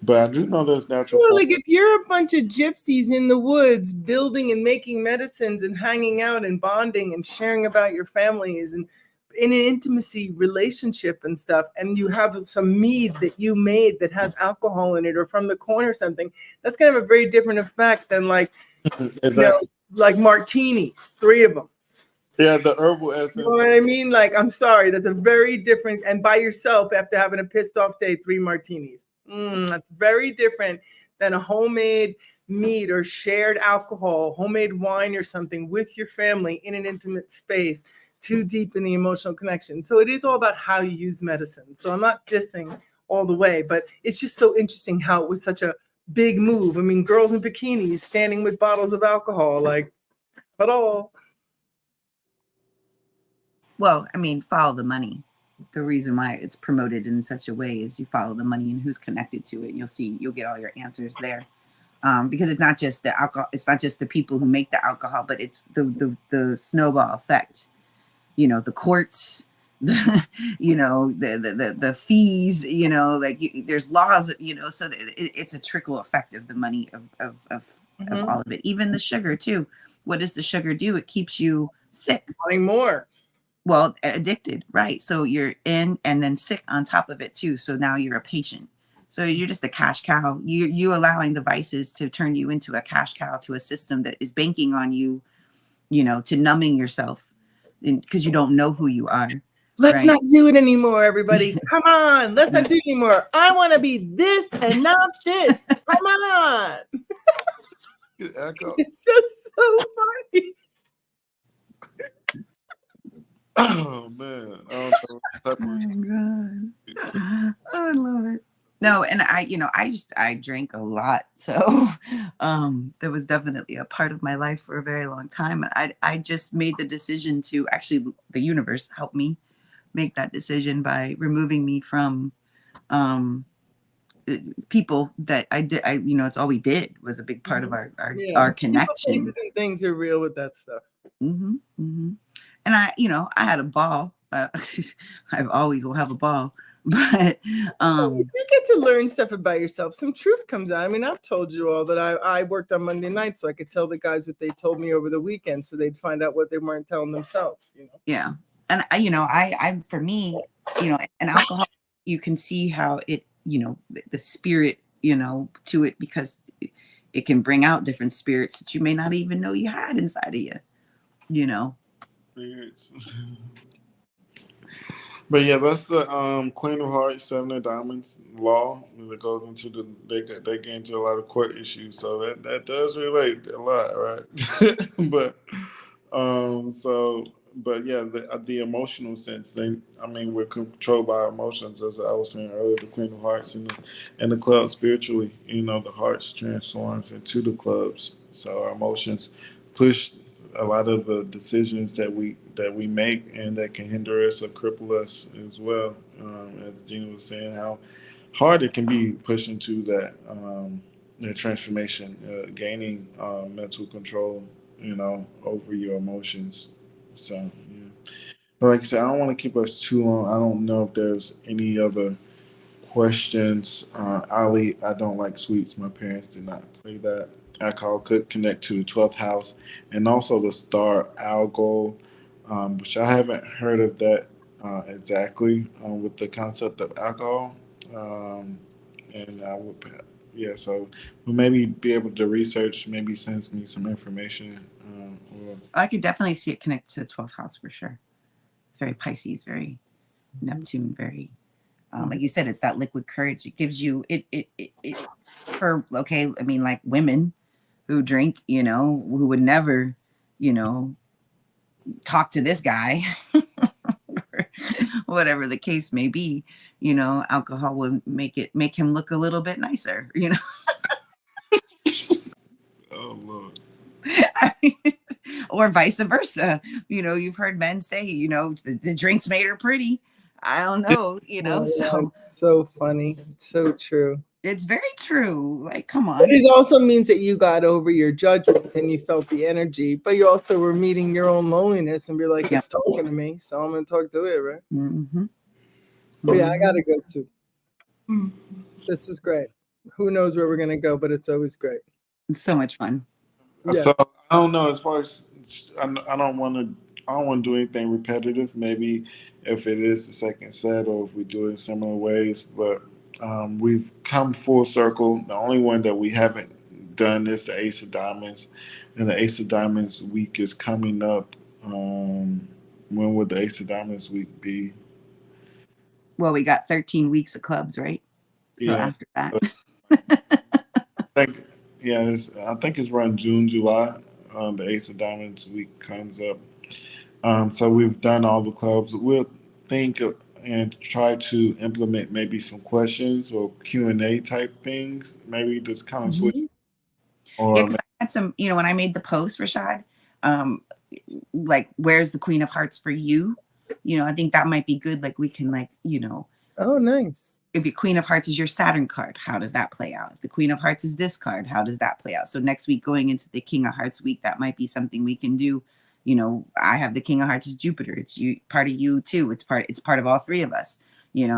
But I do know there's natural. Well, like if you're a bunch of gypsies in the woods building and making medicines and hanging out and bonding and sharing about your families and in an intimacy relationship and stuff, and you have some mead that you made that has alcohol in it or from the corn or something, that's going to have a very different effect than like, exactly. Like martinis, 3 of them. Yeah, the herbal essence. You know what I mean? Like, I'm sorry, that's a very different, and by yourself after having a pissed off day, 3 martinis. That's very different than a homemade mead or shared alcohol, homemade wine or something with your family in an intimate space too deep in the emotional connection. So it is all about how you use medicine. So I'm not dissing all the way, but it's just so interesting how it was such a big move. I mean, girls in bikinis standing with bottles of alcohol, like, hello. Well, I mean, follow the money. The reason why it's promoted in such a way is you follow the money and who's connected to it. You'll get all your answers there. Because it's not just the alcohol, it's not just the people who make the alcohol, but it's the snowball effect. You know, the courts, the fees. There's laws. So it's a trickle effect of the money of all of it. Even the sugar too. What does the sugar do? It keeps you sick. Wanting more. Well, addicted, right? So you're in and then sick on top of it too. So now you're a patient. So you're just a cash cow. You allowing the vices to turn you into a cash cow to a system that is banking on you, to numbing yourself because you don't know who you are. Let's right? not do it anymore, everybody. Come on. Let's not do it anymore. I want to be this and not this. Come on. It's just so funny. Oh man, I don't know. Oh God, I love it. No, and I drank a lot, so there was definitely a part of my life for a very long time. And I just made the decision to actually, the universe helped me make that decision by removing me from people that I did. It's all we did was a big part of our connection. People, places, and things are real with that stuff. Mm-hmm, mm-hmm. And I had a ball. I always will have a ball, but you get to learn stuff about yourself. Some truth comes out. I mean, I've told you all that I worked on Monday night, so I could tell the guys what they told me over the weekend, so they'd find out what they weren't telling themselves. Yeah, and I for me, and alcohol, you can see how it, the spirit, to it, because it can bring out different spirits that you may not even know you had inside of you. But yeah, that's the Queen of Hearts, Seven of Diamonds law that goes into they get into a lot of court issues, so that does relate a lot, right? But yeah, the emotional sense, we're controlled by our emotions, as I was saying earlier. The Queen of Hearts and the club spiritually, the hearts transforms into the clubs, so our emotions push a lot of the decisions that we make, and that can hinder us or cripple us as well. As Gina was saying, how hard it can be pushing to that transformation, gaining mental control, over your emotions. So yeah. But like I said, I don't want to keep us too long. I don't know if there's any other questions. Ali, I don't like sweets. My parents did not play that. Alcohol could connect to the 12th house and also the star Algol, which I haven't heard of that exactly with the concept of alcohol. And I would, yeah, so we'll maybe be able to research, maybe send me some information. I could definitely see it connect to the 12th house for sure. It's very Pisces, very Neptune, very like you said, it's that liquid courage. It gives you like women who drink, who would never, talk to this guy, whatever the case may be, alcohol would make him look a little bit nicer, Oh Lord. Or vice versa. You've heard men say, the drinks made her pretty. I don't know, so funny. It's so true. It's very true. Like, come on. But it also means that you got over your judgments and you felt the energy, but you also were meeting your own loneliness and be like, it's talking to me, so I'm going to talk to it, right? Mm-hmm. But yeah, I got to go too. This was great. Who knows where we're going to go, but it's always great. It's so much fun. Yeah. So I don't know, as far as I don't want to do anything repetitive. Maybe if it is the second set, or if we do it in similar ways, but we've come full circle. The only one that we haven't done is the Ace of Diamonds, and the Ace of Diamonds week is coming up. When would the Ace of Diamonds week be? Well, we got 13 weeks of clubs, right? So after that. I think it's around June, July. The Ace of Diamonds week comes up. So we've done all the clubs. We'll think and try to implement maybe some questions or Q&A type things. Maybe just kind of switch, Mhm. Yeah, or because I had some, when I made the post, Rashad, um, like, where's the Queen of Hearts for you? I think that might be good. Like, we can, like, Oh, nice. if your Queen of Hearts is your Saturn card, how does that play out? If the Queen of Hearts is this card, how does that play out? So next week, going into the King of Hearts week, that might be something we can do. I have the King of Hearts as Jupiter. It's you, part of you too. It's part of all three of us.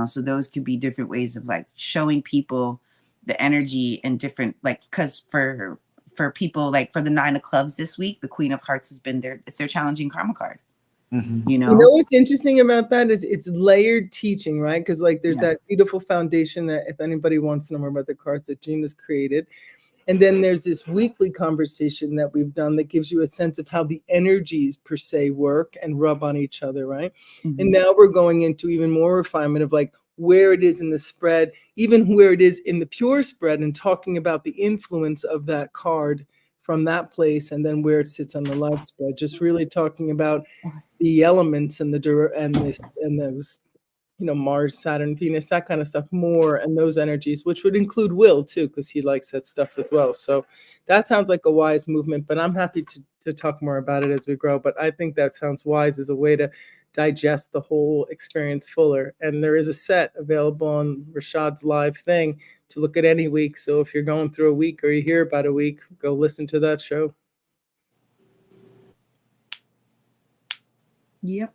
So those could be different ways of like showing people the energy and different, like, because for people, like for the 9 of clubs this week, the Queen of Hearts has been it's their challenging karma card. Mhm. You know what's interesting about that is it's layered teaching, right? Because like there's Yeah. that beautiful foundation that if anybody wants to know more about the cards that Gina's created. And then there's this weekly conversation that we've done that gives you a sense of how the energies per se work and rub on each other, right? Mhm. And now we're going into even more refinement of like where it is in the spread, even where it is in the pure spread, and talking about the influence of that card from that place, and then where it sits on the live spread. Just really talking about the elements and those Mars, Saturn, Venus, that kind of stuff more, and those energies, which would include Will too, because he likes that stuff as well. So that sounds like a wise movement, but I'm happy to talk more about it as we grow. But I think that sounds wise as a way to digest the whole experience fuller. And there is a set available on Rashad's live thing to look at any week. So if you're going through a week or you hear about a week, go listen to that show. Yep.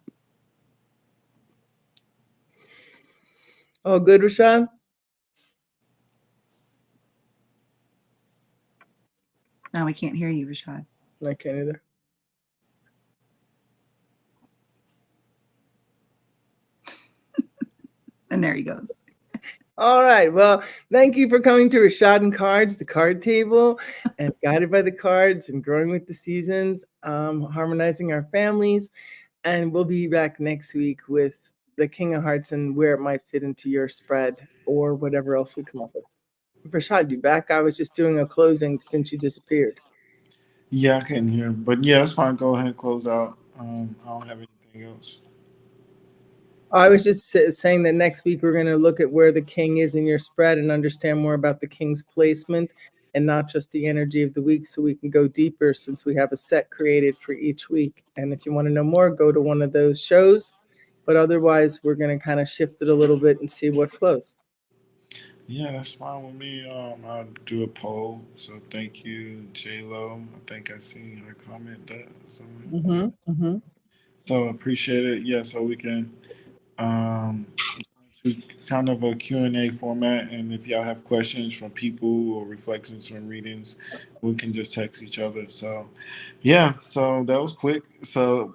Oh, good, Rashad? No, I can't hear you, Rashad. I can't either. And there he goes. All right. Well, thank you for coming to Rashad and Cards, the card table, and Guided by the Cards and Growing with the Seasons, harmonizing our families. And we'll be back next week with the King of Hearts and where it might fit into your spread or whatever else we come up with. Rashad, you back? I was just doing a closing since you disappeared. Yeah, I can hear. But yeah, that's fine. Go ahead and close out. I don't have anything else. I was just saying that next week we're going to look at where the king is in your spread and understand more about the king's placement and not just the energy of the week, so we can go deeper since we have a set created for each week. And if you want to know more, go to one of those shows. But otherwise, we're going to kind of shift it a little bit and see what flows. Yeah, that's fine with me. I'll do a poll. So thank you, J-Lo. I think I seen her comment that somewhere. So appreciate it. Yeah, so we can to kind of a Q&A format, and if y'all have questions from people or reflections from readings, we can just text each other. So yeah, so that was quick. So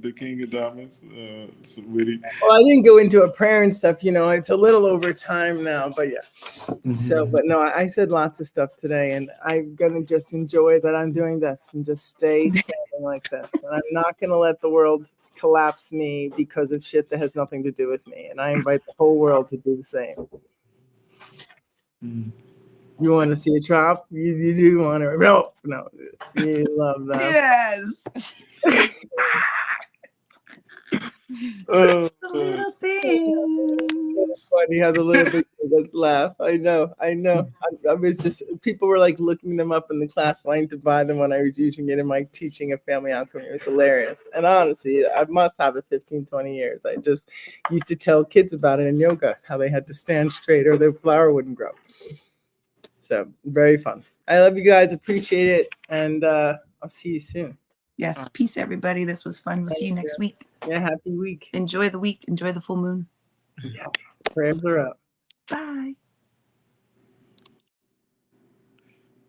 the King of Diamonds, it's witty. Well, I didn't go into a prayer and stuff, it's a little over time now, but yeah. So, but no, I said lots of stuff today, and I'm going to just enjoy that I'm doing this and just stay standing like this. And I'm not going to let the world collapse me because of shit that has nothing to do with me. And I invite the whole world to do the same. You want to see a drop? You do want to. No. You love that. Yes. The little things. It's funny how the little bit does laugh. I know. I was just, people were like looking them up in the class, wanting to buy them when I was using it in my teaching of family alchemy. It was hilarious. And honestly, I must have it 15, 20 years. I just used to tell kids about it in yoga, how they had to stand straight or their flower wouldn't grow. So very fun. I love you guys. Appreciate it. And I'll see you soon. Yes. Peace, everybody. This was fun. We'll see you next week. Yeah. Happy week. Enjoy the week. Enjoy the full moon. Yeah. Prayers are up. Bye.